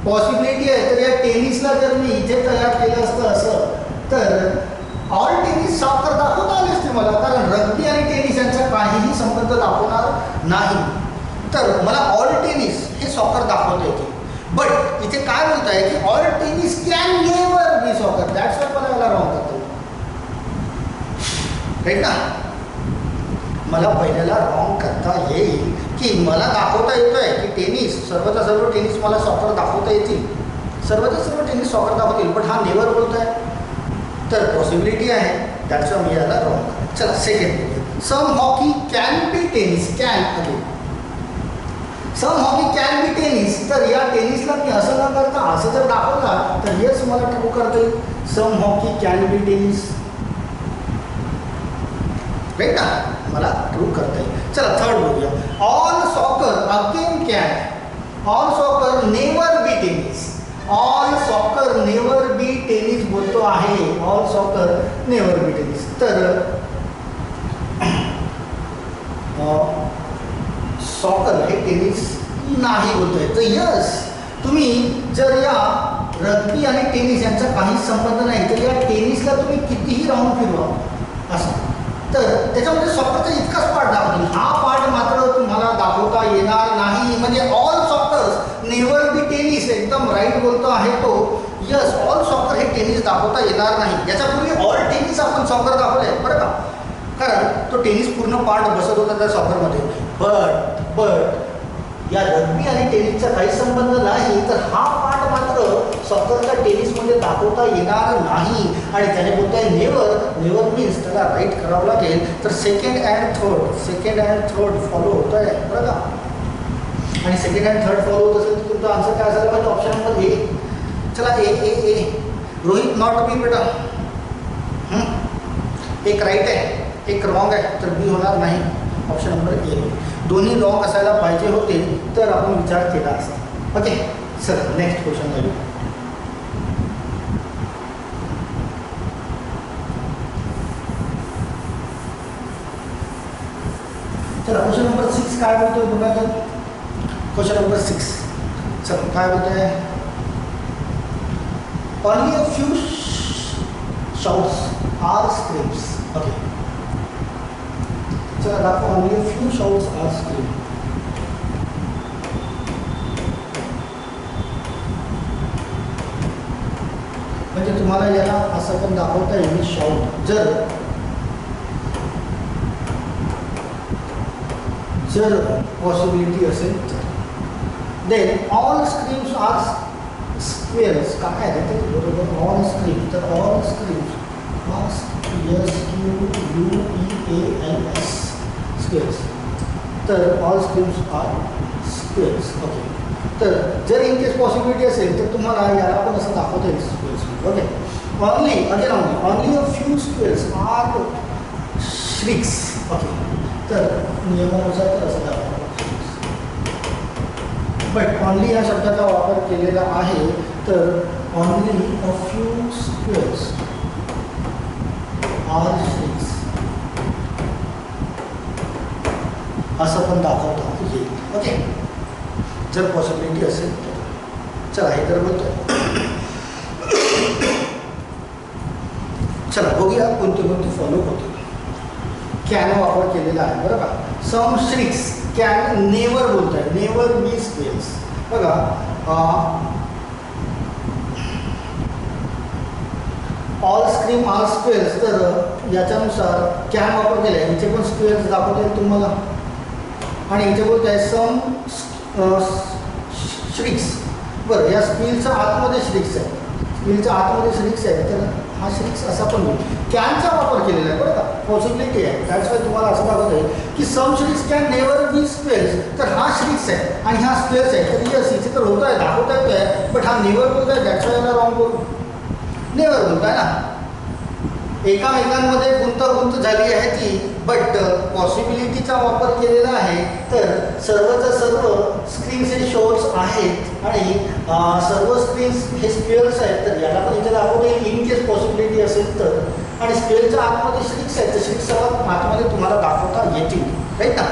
पॉसिबिलिटी आहे. तर या टेनिसला जर मी इथे तयार केलं असतं असं तर ऑल टेनिस सॉकर दाखवता आले असते मला, कारण रग्बी आणि टेनिस यांचा काहीही संबंध दाखवणार नाही. तर मला ऑल टेनिस हे सॉकर दाखवता येते. बट इथे काय बोलत आहे की all tennis can never B soccer, that's why मला याला रॉंग करतो. राईट ना. मला पहिल्याला रॉंग करता येईल की मला दाखवता येतोय की टेनिस, सर्वचा सर्व टेनिस मला सॉकर दाखवता येतील, सर्वचा सर्व टेनिस सॉकर दाखवतील. बट हा नेवर बोलत आहे, तर पॉसिबिलिटी आहे, दॅट्स वाय मी याला रॉंग. चला second, some hockey can be tennis, can again some hockey can be tennis. तर या टेनिसला मी असं न करता असं जर दाखवला तर येस मला ट्रू करता येईल. Some hockey can be tennis, right ना, मला ट्रू करता येईल. चला थर्ड बघूया. All soccer again can, all soccer never be tennis, all soccer never be tennis बोलतो आहे, all soccer never be tennis. तर सॉकर हे टेनिस नाही बोलतोय. तर यस, तुम्ही जर या रग्बी आणि टेनिस यांचा काहीच संबंध नाही तर या टेनिसला तुम्ही कितीही राऊंड फिरवा असं, तर त्याच्यामध्ये सॉकरचा इतकाच पार्ट दाखवतील, हा पार्ट मात्र तुम्हाला दाखवता येणार नाही. म्हणजे all soccer never be tennis, एकदम राईट बोलतो आहे तो. यस, ऑल सॉकर हे टेनिस दाखवता येणार नाही. याच्यापूर्वी ऑल टेनिस आपण सॉकर दाखवलं आहे बरं का, कारण तो टेनिस पूर्ण पार्ट बसत होता त्या सॉकरमध्ये. बट या रग्बी आणि टेनिसचा काही संबंध नाही, तर हा पार्ट मात्र सॉकरच्या टेनिसमध्ये दाखवता येणार नाही. आणि त्याने बोलतो आहे नेवर, नेवर मीन्स त्याला राईट करावं लागेल. तर सेकंड अँड थर्ड फॉलो होत आहे बरं का. आणि सेकंड अँड थर्ड फॉलो होत असेल तर तुमचा आन्सर काय असायला पाहिजे, ऑप्शन नंबर ए. चला ए. रोहित नॉट बी बेटा, एक राईट आहे एक रॉंग आहे, तर बी होणार नाही, ऑप्शन नंबर ए. दोन्ही रॉंग असायला पाहिजे होते तर आपण विचार केला असता. ओके, सर नेक्स्ट क्वेश्चन घेऊ. चला क्वेश्चन नंबर 6 काय बोलतोय बघा. तर क्वेश्चन नंबर 6 चल काय बोलतोय, only a few shouts are screams. Okay, चला दाखव, only a few shouts are screams. म्हणजे तुम्हाला याला असं पण दाखवता येईल शाउट, जर पॉसिबिलिटी असेल तर. Then all screams are squares, काय आहे ते बरोबर, ऑल स्क्रीम, तर ऑल स्क्रीम्स SQUEALS स्क्वेअर्स, तर all screams are squares. Okay, तर जर इन केस पॉसिबिलिटी असेल तर तुम्हाला याला पण असं दाखवता येईल squares. Okay, only a few squares are shrieks. Okay, तर नियमानुसार तर असं दाखवतो. बट ऑनली या शब्दाचा वापर केलेला आहे, तर only a few squares are shrieks असं पण दाखवता येईल. ओके, जर पॉसिबिलिटी असेल तर. चला हे तर बोलतोय. चला बघूया कोणते कोणते फॉलो होते. कॅन वापर केलेला आहे बरं का. सम श्रिक्स कॅन नेवर बोलत आहे, नेवर बी स्क्वेअर्स. बघा ऑल स्क्रीम आर स्क्वेअर्स, तर याच्यानुसार कॅन वापर केला आहे. इथे पण स्क्वेअर्स दाखवता येईल तुम्हाला. आणि इथे बोलत आहे सम श्रिक्स. बरं, या स्क्वीलच्या आतमध्ये श्रिक्स आहे, स्क्वीलच्या आतमध्ये श्रिक्स आहे, तर हा श्रिक्स असा पण होईल. कॅनचा वापर केलेला आहे बरं का, पॉसिबिलिटी आहे. दॅट्स वाय तुम्हाला असं दाखवत आहे की सम श्रिक्स कॅन नेवर बी स्क्वेअर्स, तर हा श्रिक्स आहे आणि हा स्क्वेअर्स आहे. तर यस, इथे तर होत आहे, दाखवता येत आहे, बट हा नेवर बोलत आहे, दॅट्स वाय याला रॉंग बोलू. नेवर बोलत आहे ना. एकामेकांमध्ये गुंतागुंत झाली आहे ती, बट पॉसिबिलिटीचा वापर केलेला आहे. तर सर्वच्या सर्व स्क्रीन्स हे शॉर्ट्स आहेत आणि सर्व स्क्रीन्स हे स्क्वेअर्स आहेत. तर याला पण इथे दाखवता येईल इन केस पॉसिबिलिटी असेल तर. आणि स्क्वेअरच्या आतमध्ये श्रिक्स आहेत, तर श्रिक्स सर्वात आतमध्ये तुम्हाला दाखवता येतील, राईट ना.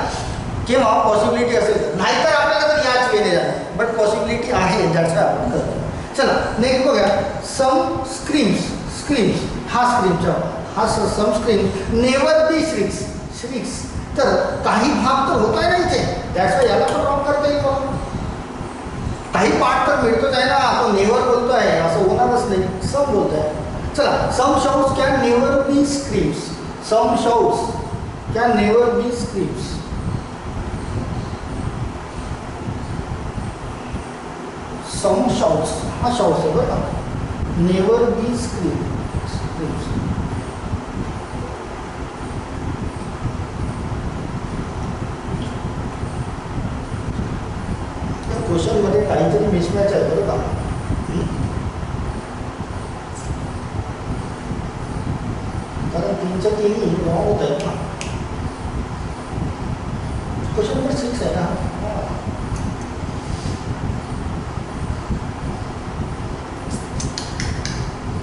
किंवा पॉसिबिलिटी असेल तर, नाहीतर आपल्याला तर याच वेने जाणार, बट पॉसिबिलिटी आहे ज्याचा आपण करतो. चला नेक्स्ट बघा. सम स्क्रीन्स हा स्क्रीनचा हा सम स्क्रीन नेवर बी श्रिक्स. तर काही भाग तर होत आहे ना इथे, त्याचा याला पण रॉंग करता येईल बघा. काही पार्ट तर मिळतोच आहे ना, आपण नेवर बोलतो आहे असं होणारच नाही, सम बोलतो आहे. चला, some shouts can never be screams. Some shouts can never be screams. Some shouts हा शाउट्स आहे बघा, नेवर बी स्क्रीम्स. क्वेश्चनमध्ये काहीतरी मिसमॅच आहे बरं का. कारण 3च्या 3 रॉंग होत आहेत ना. क्वेश्चन नंबर 6 आहे ना.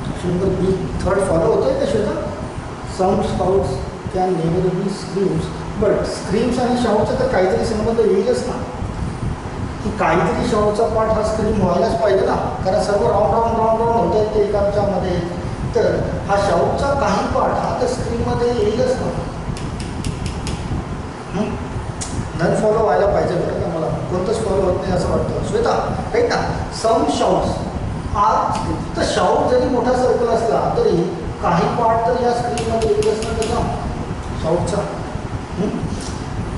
Question number B third follow होत आहे का Shweta. Some shouts can never be screams. But screams आणि शाउटचा तर काहीतरी संबंध येईलच ना, की काहीतरी शाउटचा पार्ट हा स्क्रीम व्हायलाच पाहिजे ना, कारण सर्व राऊंड होत आहेत ते एकाच्यामध्ये. तर हा शाउटचा काही पार्ट हा तर स्क्रीनमध्ये येईलच ना. नन फॉलो व्हायला पाहिजे बरं का. मला कोणतंच फॉलो होत नाही असं वाटतं श्वेता, राईट ना. सम शाउट्स आर. तर शाउट जरी मोठा सर्कल असला तरी काही पार्ट तर या स्क्रीनमध्ये येईलच ना त्याचा शाउटचा.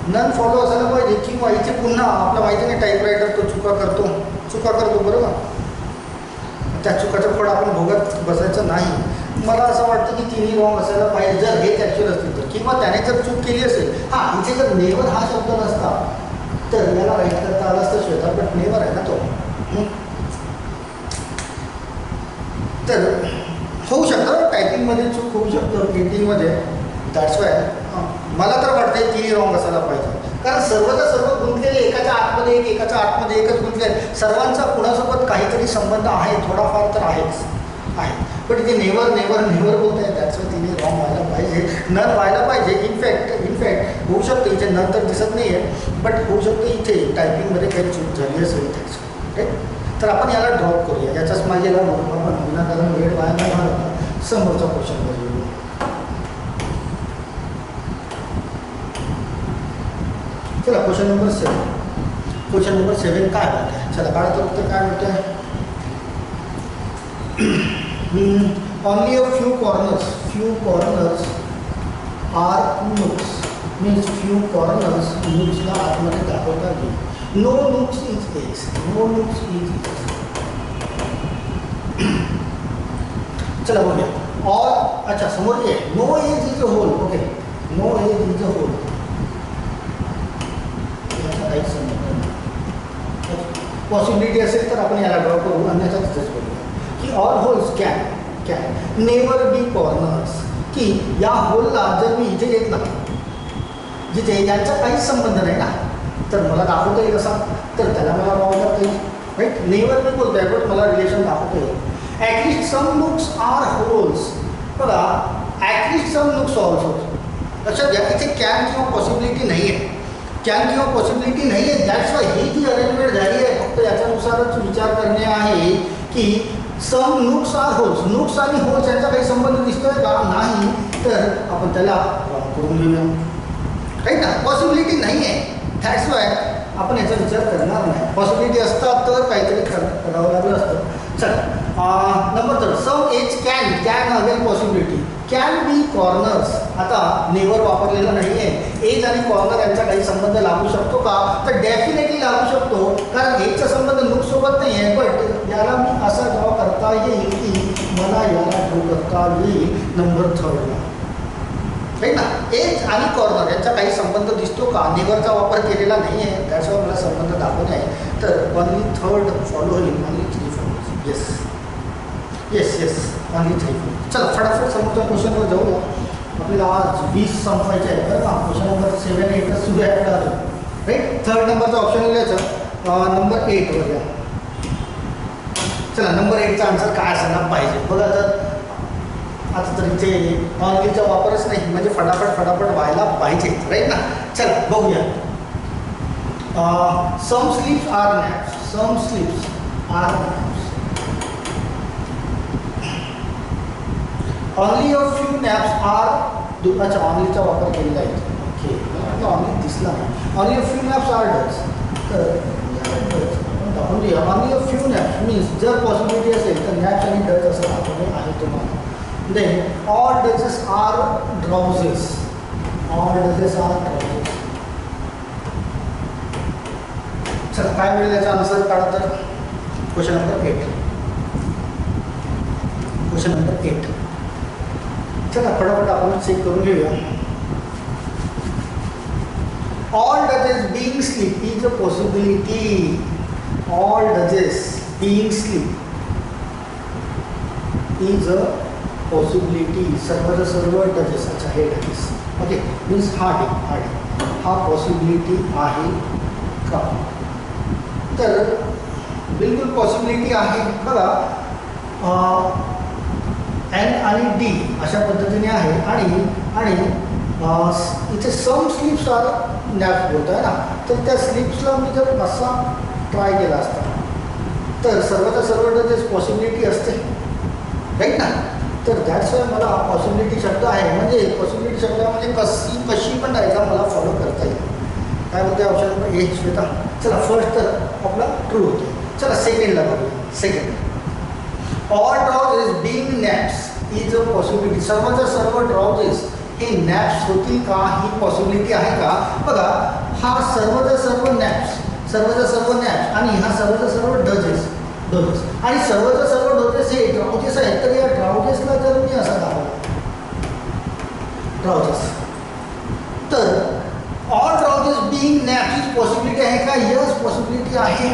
नन फॉलो असायला पाहिजे. किंवा इथे पुन्हा आपलं माहिती नाही टाईपरायटर तो चुका करतो बरोबर. त्या चुकाचं फळ आपण भोगत बसायचं नाही. मला असं वाटतं की तिन्ही रॉंग असायला पाहिजे जर हेच ॲक्च्युअल असतील तर. किंवा त्याने जर चूक केली असेल, हां इथे जर नेवर हा शब्द नसता तर याला राईट करता आला असतं श्वेता, बट नेवर आहे ना तो. तर होऊ शकतं टायपिंगमध्ये चूक होऊ शकतं, पेंटिंगमध्ये. दॅट्स वाय मला तर वाटतं तिन्ही रॉंग असायला पाहिजे. कारण सर्वच्या सर्व गुंतलेले एकाच्या आतमध्ये एकाच्या आतमध्ये एकच गुंतले आहेत. सर्वांचा कुणासोबत काहीतरी संबंध आहे, थोडाफार तर आहेच आहे. पण इथे नेवर बोलत आहे, दॅट्स वाय तिन्ही रॉंग व्हायला पाहिजे. नन व्हायला पाहिजे. इनफॅक्ट होऊ शकतं इथे नन तर दिसत नाही आहे, बट होऊ शकतं इथे टायपिंगमध्ये काही चूक झाली असेल त्याची. तर आपण याला ड्रॉप करूया, याच्याच मागे लागू आपण विनाकारण वेळ वाया नाही घालवता. समोरचा क्वेश्चन करूया. चला क्वेश्चन नंबर 7 काय म्हणत आहे. चला काळाचं उत्तर काय म्हणत आहे. Only a few corners are nooks. Means few corners नूक्सला आतमध्ये दाखवता येईल. No nooks is edge. चला बघूया. और अच्छा समोर ये no edge is a hole. Okay, no edge is a hole. Possibility असेल तर आपण याला ड्रॉ करू, अन्यथा तिथेच करूया. की all holes can never B corners. की या होलला जर मी इथे घेतला जिथे यांचा काहीच संबंध नाही ना, तर मला दाखवता येईल कसा, तर त्याला मला ड्रॉ करता येईल, राईट. नेवर मी बोलतोय बट मला रिलेशन दाखवता येईल. At least some nooks are holes. बघा, ॲटलिस्ट सम nooks ऑल्सो. लक्षात घ्या, इथे कॅन किंवा पॉसिबिलिटी नाही आहे. कॅन किंवा पॉसिबिलिटी नाही आहे. दॅट्स वाय ही जी अरेंजमेंट झाली आहे फक्त याच्यानुसारच विचार करणे आहे की some nooks are holes. nooks आणि होल्स यांचा काही संबंध दिसतोय का, नाही, तर आपण त्याला करून घेऊया, राईट ना. पॉसिबिलिटी नाही आहे, दॅट्स वाय आपण याचा विचार करणार नाही. पॉसिबिलिटी असतात तर काहीतरी करावं लागलं असतं. चला number 3. Some edge can again possibility can be corners. आता नेवर वापरलेला नाही आहे. एज आणि कॉर्नर यांचा काही संबंध लागू शकतो का, तर डेफिनेटली लागू शकतो. कारण एजचा संबंध नूकसोबत नाही आहे, बट याला मी असा ड्रॉ करता येईल की मला याला ड्रॉ करता येईल नंबर 3ला, राईट ना. एज आणि कॉर्नर यांचा काही संबंध दिसतो का, नेवरचा वापर केलेला नाही आहे, त्याच्यावर मला संबंध दाखवणे आहे. तर ओनली 3rd फॉलो होईल, only 3 follow. Yes, yes yes only 3 4. चला फटाफट समोरच्या क्वेश्चनवर जाऊया. आपल्याला आज 20 संपवायचे आहे बरं का. क्वेश्चन नंबर 7 8 सुरू आहे आपला अजून, राईट. थर्ड नंबरचा ऑप्शन लिहायचं नंबर 8 वर घ्या. चला नंबर 8चा आन्सर काय असायला पाहिजे बघा. तर आता तर इथे ऑनलीचा वापरच नाही म्हणजे फटाफट व्हायला पाहिजे, राईट ना. चला बघूया. Some sleeps are naps. Some sleeps are naps. Only a few naps are. अच्छा ऑनलीचा वापर केलेला आहे. ओके ऑनली दिसला नाही. Only a few naps are doze. तर only a few naps means जर पॉसिबिलिटी असेल तर नॅप्स आणि डज असं दाखवणे आहे तुम्हाला. Then all dozes are drowses. All dozes are drowses. चला काय मिळेल याचा आन्सर काढा. तर क्वेश्चन नंबर 8. Question number 8. चला फटाफट आपण चेक करून घेऊया. All dozes being sleep is a possibility. All dozes being sleep is a possibility. सर्व डजेस. अच्छा हे डजेस ओके मीन्स हा पॉसिबिलिटी आहे का. तर बिलकुल पॉसिबिलिटी आहे बघा. एन आणि डी अशा पद्धतीने आहे आणि इथे सम स्लीप्स आर नॅप्स बोलतो आहे ना. तर त्या स्लीप्सला मी जर असा ट्राय केला असता तर सर्व डजेस पॉसिबिलिटी असते, राईट ना. तर दॅट्स वाय मला पॉसिबिलिटी शब्द आहे म्हणजे पॉसिबिलिटी शब्द म्हणजे कशी पण डायग्राम मला फॉलो करता येईल. काय बोलते ऑप्शन नंबर 1 श्वेता. चला फर्स्ट तर आपला ट्रू होते. चला सेकंडला बघूया. Second all drowses being naps is a possibility. सर्व ड्राउजेस हे नॅप्स होतील का ही पॉसिबिलिटी आहे का. बघा हा सर्व नॅप्स आणि हा सर्व डजेस आणि सर्व डोजेस हे ड्राउजेस आहेत. तर या ड्राउजेसला जर मी असा दाखवला ड्राउजेस तर ऑल ड्राउजेस बीइंग नॅप्स ही पॉसिबिलिटी आहे का. यस पॉसिबिलिटी आहे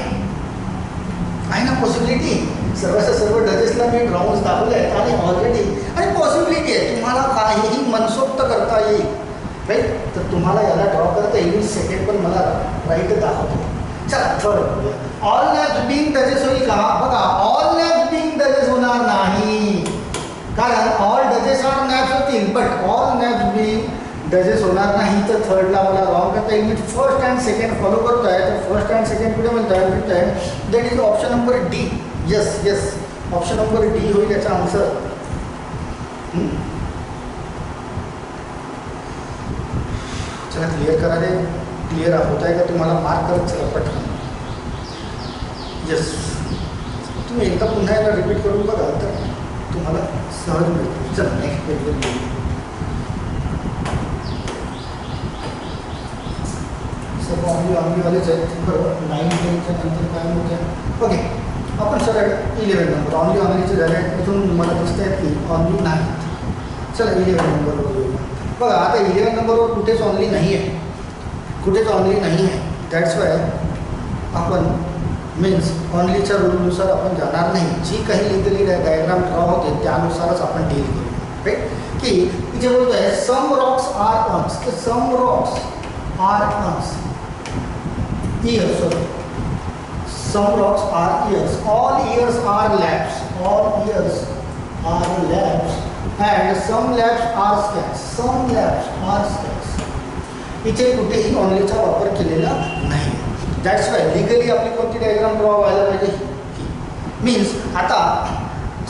ना पॉसिबिलिटी. सर्व डजेसला मी ड्राउज दाखवले आहेत आणि ऑलरेडी आणि पॉसिबिलिटी आहे. तुम्हाला काहीही मनसोक्त करता येईल, राईट. तर तुम्हाला याला ड्रॉ करता येईल. सेकंड पण मला राईट दाखवतो. चला third all NAPS being duchess होईल का. बघा ऑल नॅप्स बीइंग डजेस होणार नाही कारण ऑल डजेस आर नॅप्स होतील but all NAPS being duchess होणार नाही. तर थर्डला मला रॉंग करता येईल. मी फर्स्ट अँड सेकंड फॉलो करतो आहे. तर फर्स्ट अँड सेकंड कुठे म्हणताय that is option number D. Yes option number D होईल याचा आन्सर. चला क्लिअर करा रे. क्लिअर होत आहे का तुम्हाला. मार्क करत चला पटकन. येस तुम्ही एकदा पुन्हा एकदा रिपीट करून बघा तर तुम्हाला सहज मिळते. चला नेक्स्ट पेजवर घेऊ. सर्व ऑनलीवालेच आहेत बरोबर. 9 10च्या नंतर काय होतं. ओके आपण सरळ 11 नंबर ऑनलीचे झाले आहेत. इथून मला दिसत आहेत की ऑनली नाही. चला 11 नंबरवर घेऊया. बघा आता 11 नंबरवर कुठेच ऑनली नाही आहे. दॅट्स वाय आपण मीन्स ऑनलीच्या रूलनुसार आपण जाणार नाही. जी काही लिगली डायग्राम ड्रॉ होते त्यानुसारच आपण डील करू, राईट. की इथे बोलतो आहे सम रॉक्स आर अर्न्स. तर some rocks are urns ears. Some rocks are ears. All ears are labs. All ears are labs and some labs are scans. Some labs are scans. इथे कुठेही ऑनलीचा वापर केलेला नाही. दॅट्स वाय लिगली आपली कोणती diagram draw व्हायला पाहिजे means. आता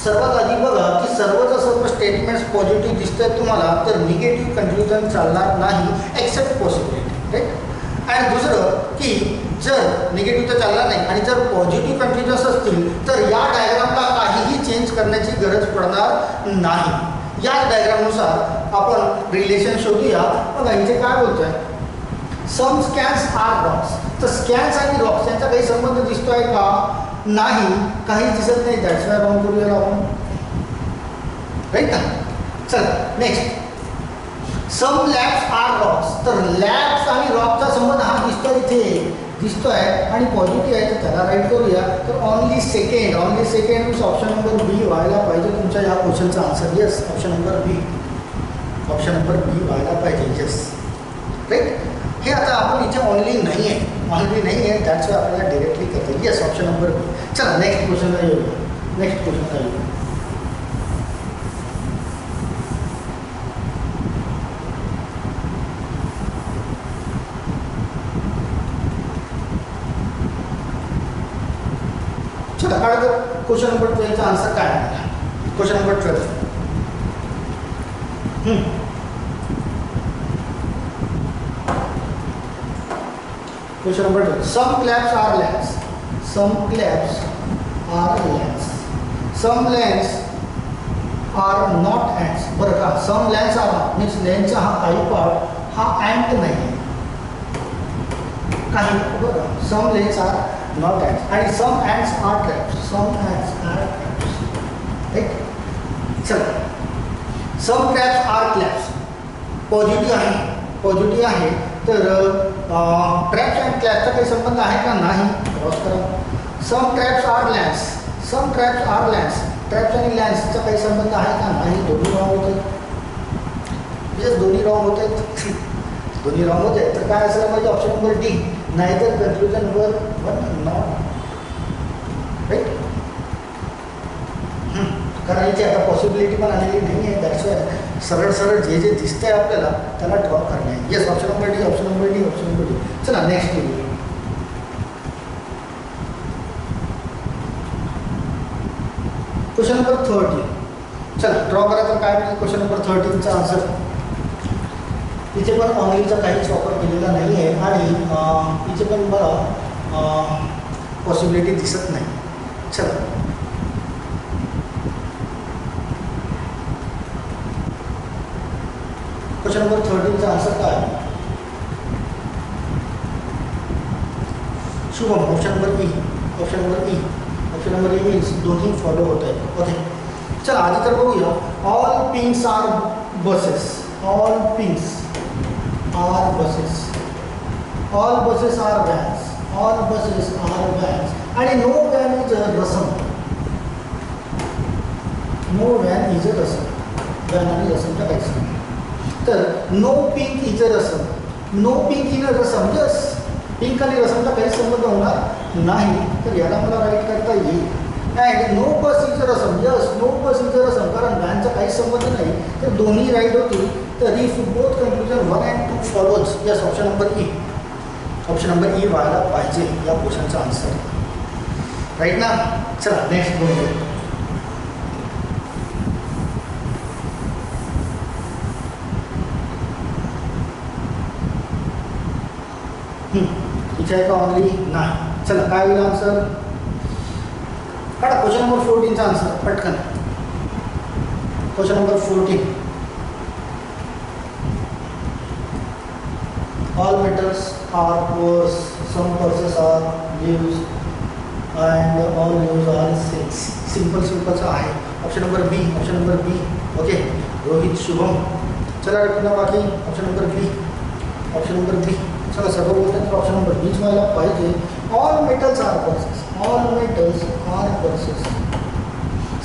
सर्वात आधी बघा की सर्व स्टेटमेंट्स पॉझिटिव्ह दिसत आहेत तुम्हाला तर निगेटिव्ह कन्क्ल्युजन चालणार नाही एक्सेप्ट पॉसिबिलिटी, राईट. आणि दुसरं की जर निगेटिव्ह तर चालणार नाही आणि जर पॉझिटिव्ह कन्क्ल्युजन्स असतील तर या डायग्रामला काहीही चेंज करण्याची गरज पडणार नाही. याच डायग्रामनुसार आपण रिलेशन शोधूया. बघा इथे काय बोलतो आहे सम स्कॅन्स आर रॉक्स. तर स्कॅन्स आणि रॉक्स यांचा काही संबंध दिसतोय का. नाही काही दिसत नाही. दॅट्स वाय रॉंग करूया आपण, राईट ना. चला next some labs are rocks. तर लॅब्स आणि रॉकचा संबंध हा दिसतोय इथे दिसतोय आणि पॉझिटिव्ह आहे तर त्याला राईट करूया. तर only second means option number B व्हायला पाहिजे तुमच्या या क्वेश्चनचा answer. Yes, option number B व्हायला पाहिजे. Yes, right. हे आता आपण इथे ऑनली नाही आहे दॅट्स वाय आपल्याला डिरेक्टली करता. Yes, option number B. चला नेक्स्ट क्वेश्चनला येऊया. चला काढ तर क्वेश्चन नंबर 12चा आन्सर काय आहे. Question number 12. Question number 12. Some claps are lengths. Some lengths are not ants. बरं का, some lengths are not means लेन्थचा हा काही पार्ट हा ant नाही आहे काही. बरं, some lengths are not ants आणि some ants are traps. Right. चला, some traps are claps. Positive आहे तर ट्रॅप्स अँड क्लॅप्सचा काही संबंध आहे का? नाही. क्रॉस करा. सम ट्रॅप्स आर लँड्स. ट्रॅप्स आणि लँड्सचा काही संबंध आहे का? नाही. दोन्ही रॉंग होत आहेत. येस, दोन्ही रॉंग होत आहेत. तर काय असायला पाहिजे? Option number D. नाहीतर कन्क्लुजन वर नॉट. राईट. कारण इथे आता पॉसिबिलिटी पण आलेली नाही आहे. दॅट्स वाय सरळ जे दिसतंय आपल्याला त्याला ड्रॉप करणे आहे. Yes, option number D. चला नेक्स्ट घेऊया. Question number 13. चला ड्रॉ करा. तर काय मिळेल क्वेश्चन नंबर 13चा आन्सर. इथे पण ऑनलाईनचा काहीच वापर केलेला नाही आहे आणि इथे पण मला पॉसिबिलिटी दिसत नाही. चला क्वेश्चन नंबर 13चा आन्सर काय आहे? Shubham. Option number E means दोन्ही फॉलो होत आहेत. ओके, चला आधी तर बघूया. All pinks are buses. All buses are vans. आणि no van is a rasam. Van आणि रसमच्या काही संबंध. तर no pink in a rasam. Yes, pink आणि रसमचा काही संबंध होणार नाही. तर याला मला राईट करता येईल. And no bus is a rasam. Yes, no bus is a rasam. कारण व्हॅनचा काही संबंध नाही. तर दोन्ही राईट होतील. तर if both conclusion 1 and 2 follows. Yes, option number E व्हायला पाहिजे या क्वेश्चनचा आन्सर. राईट ना. चला नेक्स्ट बघूया. इथे आहे का ऑनली? नाही. चला काय होईल आन्सर? काढा क्वेश्चन नंबर 14चा आन्सर पटकन. Question number 14. All metals are purse. Some purses are leaves and all leaves are sinks. सिंपलचा आहे. Option number B. Okay, Rohit, Shubham. चला पुन्हा बाकी. Option number B. चला सर्व बोलतात तर ऑप्शन नंबर बीच व्हायला पाहिजे. All metals are purses.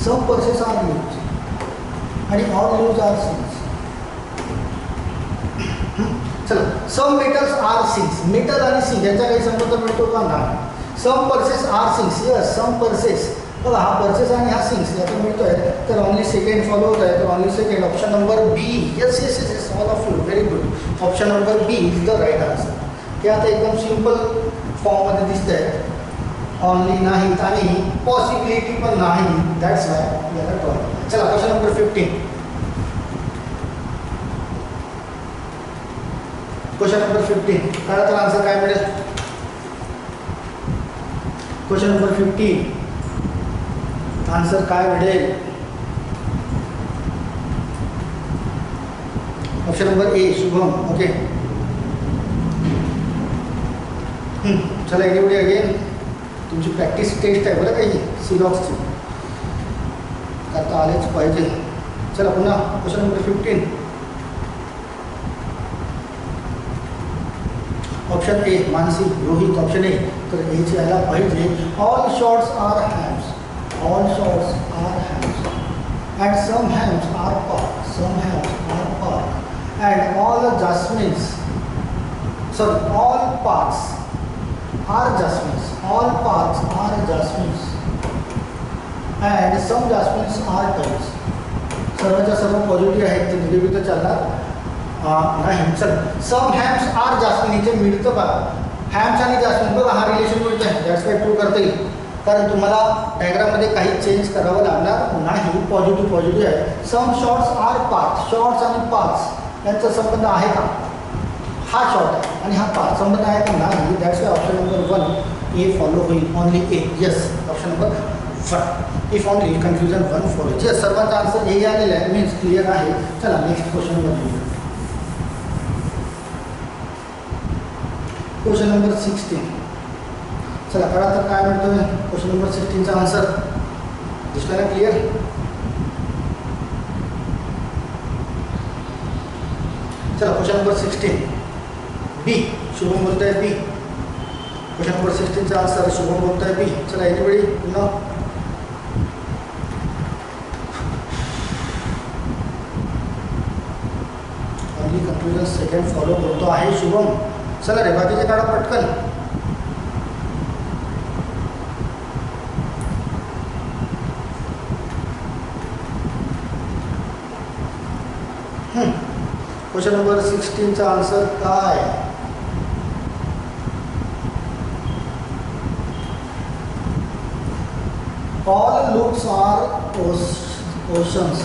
Some purses are leaves आणि ऑल लीव्स आर सिंक्स. चला, some metals are sinks. Metal आणि सिंक यांचा काही संबंध मिळतो का? नाही. सम पर्सेस आर सिंक्स. यस, सम पर्सेस. बघा हा पर्सेस आणि हा सिंक्स याचा मिळतोय. तर ऑनली सेकंड फॉलो होत आहे. तर only second. Option number B. Yes, all of you very good. Option number B is the right answer. हे आता एकदम सिम्पल फॉर्ममध्ये दिसतंय. ऑनली नाहीत आणि पॉसिबिलिटी पण नाही. दॅट्स वाय याला ड्रॉ. चला क्वेश्चन नंबर 15. काढा तर आन्सर काय मिळेल? क्वेश्चन नंबर 15 आन्सर काय मिळेल? Option number A, Shubham. Okay, चला एवढी अगेन तुमची प्रॅक्टिस टेस्ट आहे बरं काही सिलॉक्सची. करता आलेच पाहिजे. चला पुन्हा question number 15. Option A Manasi Rohit option A. तर एच यायला पाहिजे all shorts are hams. All shorts are hams and some hams are park. Some hams are park and all jasmines sorry all parks are jasmines. All parks are jasmines and some jasmines are terns. सर्वच्या सर्व positive आहेत ते negative तर चालणार नाही. चल सम hams R jasmine इथे मिळतं बघा. हॅम्स आणि जास्मिन बघा हा रिलेशन मिळतं आहे. दॅट्स वाय ट्रू करता येईल कारण तुम्हाला डायग्राममध्ये काही चेंज करावं लागणार नाही. पॉझिटिव्ह आहे. सम शॉर्ट्स आर पार्क्स. शॉर्ट्स आणि पार्क्स यांचा संबंध आहे का? हा शॉर्ट आहे आणि हा पार्क संबंध आहे का? नाही. That's why option number 1 A follow होईल. Only A. Yes option number 1 if only confusion 1 follow. जे सर्वांचा आन्सर ए आलेला आहे मीन्स क्लिअर आहे. चला नेक्स्ट क्वेश्चन बघूया. Question number 16. चला कळा तर काय म्हणतोय क्वेश्चन नंबर 16चा आन्सर दिसला ना क्लिअर? चला क्वेश्चन नंबर 16 बी. शुभम बोलत आहे बी. क्वेश्चन नंबर 16चा आन्सर शुभम बोलत आहे बी. चला anybody no? Only confusion second follow करतो आहे शुभम. चला रे बाकीचे काढा पटकन. क्वेश्चन नंबर 16चा आन्सर काय? All looks are oceans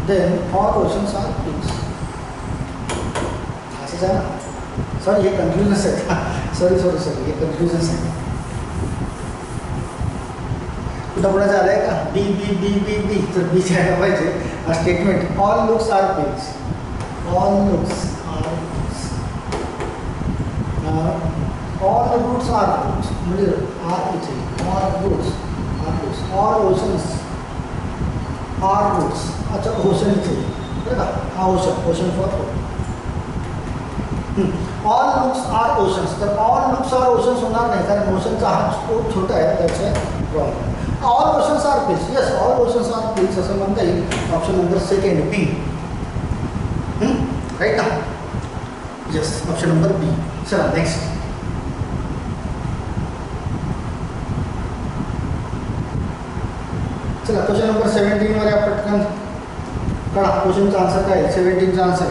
then all oceans are picks. असंच आहे ना? सॉरी हे कन्फ्युजन्स आहे. सॉरी हे कन्फ्युजन्स आहे. कुठं कुणाचं आलं आहे का? बी बी बी बी बी. तर बी यायला पाहिजे statement. All looks are picks. All looks are picks. All roots are roots म्हणजे आर इथे. All roots are roots. All oceans are roots. अच्छा ओशन इथे बरं का? हा ocean for all looks are oceans. तर ऑल लुक्स आर ओशन्स होणार नाही कारण ओशनचा हा खूप छोटा आहे. त्याचे wrong. All oceans are picks. Yes all oceans are picks असं म्हणता येईल. ऑप्शन नंबर सेकंड बी. राईट ना? Yes option number B. चला नेक्स्ट. चला क्वेश्चन नंबर 17 वर पटकन कळा. क्वेश्चनचा आन्सर काय? 17चा आन्सर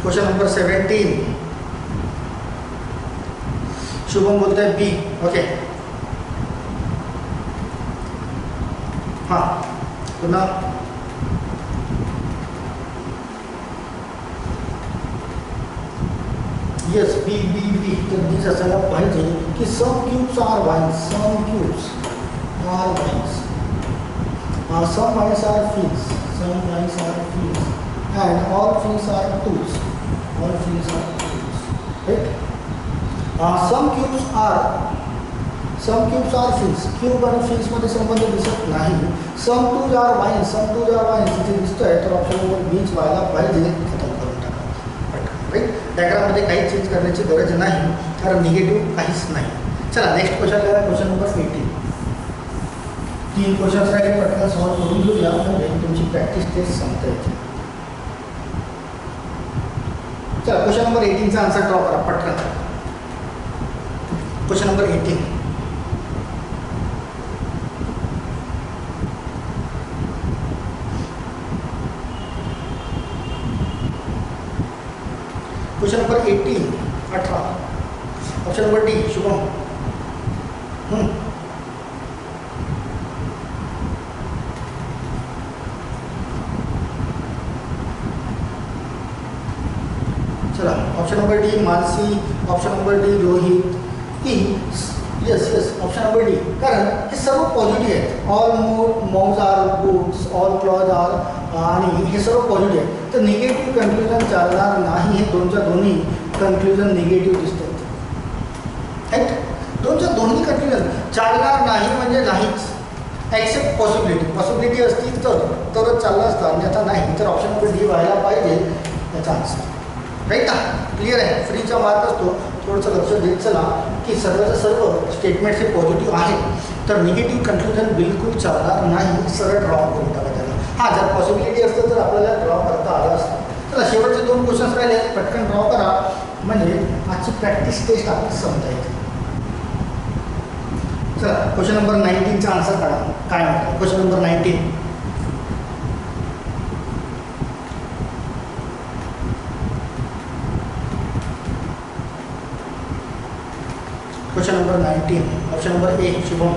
क्वेश्चन नंबर 17 शुभम बोलत आहे बी. ओके हां पुन्हा येस बी बी बी. तर बीच असायला पाहिजे की some cubes are wines. Some cubes are wines. Some wines are fins. Some wines are fins and all fins are tools. All fins are tools. Right. Some cubes are fins. Cube आणि फिन्समध्ये संबंध दिसत नाही. Some twos are wines. Some twos are wines इथे दिसतोय. तर option number बीच व्हायला पाहिजे. खतम करून टाका. राईट. डायग्राममध्ये काही चेंज करण्याची गरज नाही कारण निगेटिव्ह काहीच नाही. चला नेक्स्ट क्वेश्चन करा. Question number 18. 3 क्वेश्चन्स राहिले पटकन सॉल्व करून घेऊया म्हणजे तुमची प्रॅक्टिस टेस्ट संपता येते. चला क्वेश्चन नंबर 18चा आन्सर ड्रॉ करा पटकन. Question number 18. Question number 18 option number D Shubham. चला option number D Manasi. Option number D Rohit. E yes option number D. कारण हे सर्व पॉझिटिव्ह आहेत. All mauves are books. All claws are आणि हे सर्व पॉझिटिव्ह आहे. तर निगेटिव्ह कन्क्ल्युजन चालणार नाही. हे दोन्ही कन्क्ल्युजन निगेटिव्ह दिसतात. राईट. दोन्ही कन्क्ल्युजन चालणार नाही म्हणजे नाहीच. ॲक्सेप्ट पॉसिबिलिटी असती तरच चाललं असतं अन्यथा नाही. तर ऑप्शन नंबर डी व्हायला पाहिजे याचा आन्सर. राईट ना, क्लिअर आहे. फ्रीचा मार्क असतो. थोडंसं लक्ष देत चला की सर्वचं सर्व स्टेटमेंट्स हे पॉझिटिव्ह आहेत, तर निगेटिव्ह कन्क्लुजन बिलकुल चालणार नाही. सरळ ड्रॉ करून टाका त्याला. हां, जर पॉसिबिलिटी असतं तर आपल्याला ड्रॉ करता आलं असतं. चला, शेवटचे 2 क्वेश्चन्स राहिले, पटकन ड्रॉ करा, म्हणजे आजची प्रॅक्टिस टेस्ट आपली समजायची. चला, क्वेश्चन नंबर 19चा आन्सर काढा. काय म्हणतात question number 19? Question number 19, option number A, Shubham.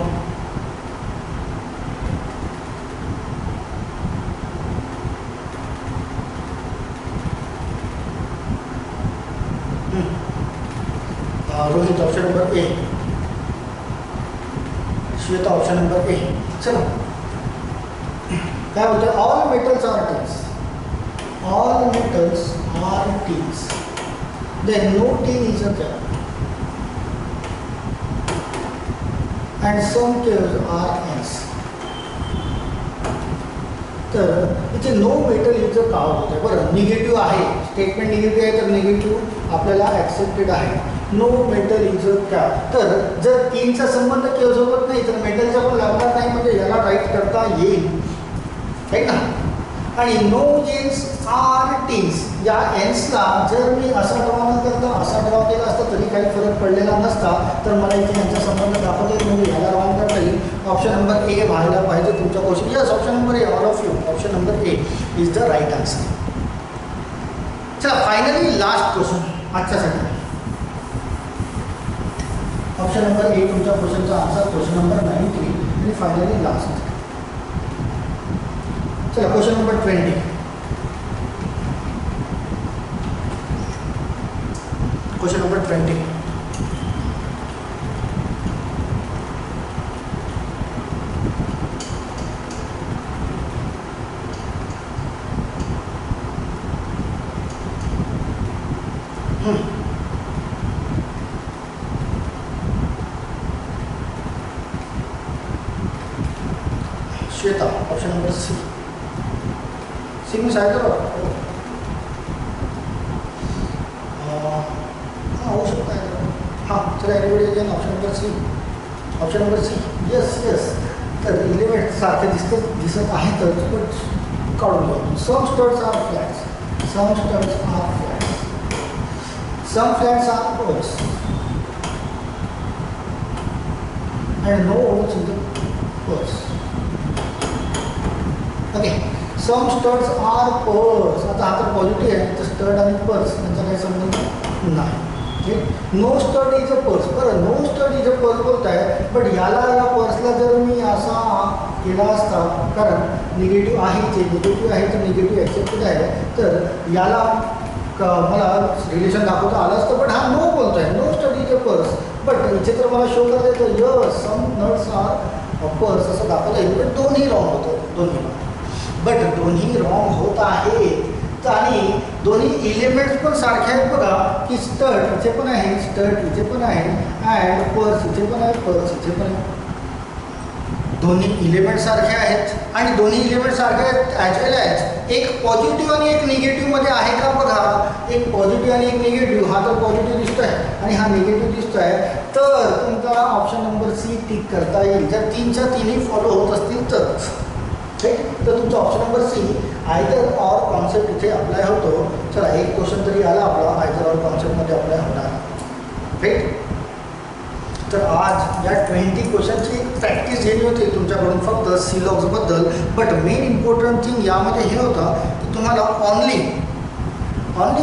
Rohit option number A, Shweta option number A. चलो, काय बोलतोय? All metals are tins. All metals are tins. Then no tin is a cap and some caves are ends. तर इथे no metal इथं का होतं? बरं, negative आहे, स्टेटमेंट निगेटिव्ह आहे, तर निगेटिव्ह आपल्याला ॲक्सेप्टेड आहे. No metal is a cap. तर जर तीनचा संबंध केवसोबत नाही तर मेटलचा पण लागणार नाही, म्हणजे याला राईट करता येईल, आहे ना. आणि नो एन्स आर टीन्स, या एन्सला जर मी असा ड्रॉ न करता असा ड्रॉ केला असता तरी काही फरक पडलेला नसता, तर मला इथे यांचा संबंध दाखवता येईल, म्हणजे याला रॉंग करता येईल. ऑप्शन नंबर ए व्हायला पाहिजे तुमचा question. Yes, option number A, all of you, option number A is the right answer. चला, फायनली लास्ट क्वेश्चन आजच्यासाठी. ऑप्शन नंबर ए तुमच्या क्वेश्चनचा आन्सर, क्वेश्चन नंबर 19 आणि फायनली लास्ट. चला, question number 20. Question number 20. Shweta option number C. C में शायद हो सकता है. हाँ, चला, everybody again option number C. Option number C, yes yes. तर इलेमेंट सारखे दिसत आहेत, तर काढून घ्या. Some studs are flats. Some studs are flats. Some flats are poles and no holes in the purse. Okay, some studs are purse. आता हा तर पॉझिटिव्ह आहे, तर स्टड आणि पर्स यांचा काही संबंध नाही. No stud is a purse. बरं, no stud is a purse बोलत आहे, बट या पर्सला जर मी असा केला असता, कारण निगेटिव्ह आहे, जे निगेटिव्ह आहे तर निगेटिव्ह ॲक्सेप्टेड आहे, तर याला मला रिलेशन दाखवता आलं असतं, बट हा नो बोलतो आहे. No stud is a purse, but इथे तर मला शो करता येतं yes some nuts are purse असं दाखवता येईल, पण दोन्ही रॉंग होतं, दोन्ही. बट दोन्ही रॉंग होत आहे. आणि दोन्ही इलेमेंट्स पण सारखे आहेत बघा, की स्टड इथे पण आहे, स्टड इथे पण आहे, अँड पर्स इथे पण आहे, पर्स इथे पण आहे. दोन्ही इलेमेंट सारखे आहेत आणि दोन्ही इलेमेंट सारखे आहेत ॲज वेल ॲज एक पॉझिटिव्ह आणि एक निगेटिव्हमध्ये आहे का बघा. एक पॉझिटिव्ह आणि एक निगेटिव्ह. हा तर पॉझिटिव्ह दिसतो आहे आणि हा निगेटिव्ह दिसतो आहे, तर तुमचा ऑप्शन नंबर सी टिक करता येईल. जर तीनच्या तिन्ही फॉलो होत असतील तर. राईट, तर तुमचा option number C either or concept इथे अप्लाय होतो. चला, एक क्वेश्चन तरी आला आपला आयदर ऑर कॉन्सेप्टमध्ये अप्लाय होणार. राईट, तर आज या 20 क्वेश्चनची प्रॅक्टिस झाली होती तुमच्याकडून फक्त सिलॉग्सबद्दल. बट मेन इम्पॉर्टंट थिंग यामध्ये हे होतं की तुम्हाला ऑनली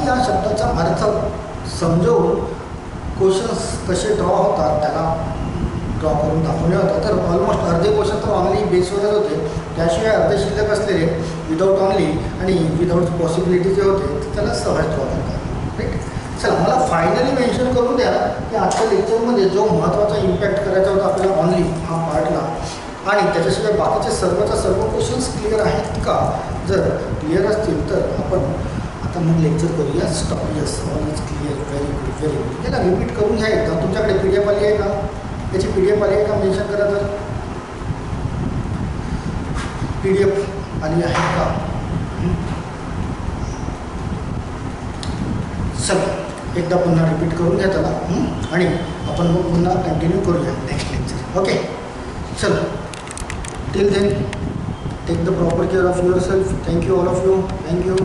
या शब्दाचा अर्थ समजवून क्वेश्चन्स कसे ड्रॉ होतात त्याला ड्रॉ करून दाखवले होता. तर ऑलमोस्ट अर्धे क्वेश्चन तर ऑनली बेसवरच होते, त्याशिवाय अर्धे शिल्लक असलेले विदाऊट ऑनली आणि विदाऊट पॉसिबिलिटी जे होते त्याला सहज ड्रॉ करतात. राईट, चला, मला फायनली मेन्शन करून द्या की आजच्या लेक्चरमध्ये जो महत्त्वाचा इम्पॅक्ट करायचा होता आपल्याला ऑनली हा पार्टला, आणि त्याच्याशिवाय बाकीचे सर्वच्या सर्व क्वेश्चन्स क्लिअर आहेत का. जर क्लिअर असतील तर आपण आता मग लेक्चर करूया. Stop. Yes, all is clear. Very good, very good. याला रिपीट करून घ्या एकदा. तुमच्याकडे PDF आली आहे का? याची PDF आली आहे का? मेन्शन करा तर. PDF आली आहे का? चला एकदा पुन्हा रिपीट करून घ्या त्याला आणि आपण मग पुन्हा कंटिन्यू करूया नेक्स्ट लेक्चर. ओके चला till then take the proper care of yourself. Thank you all of you. Thank you.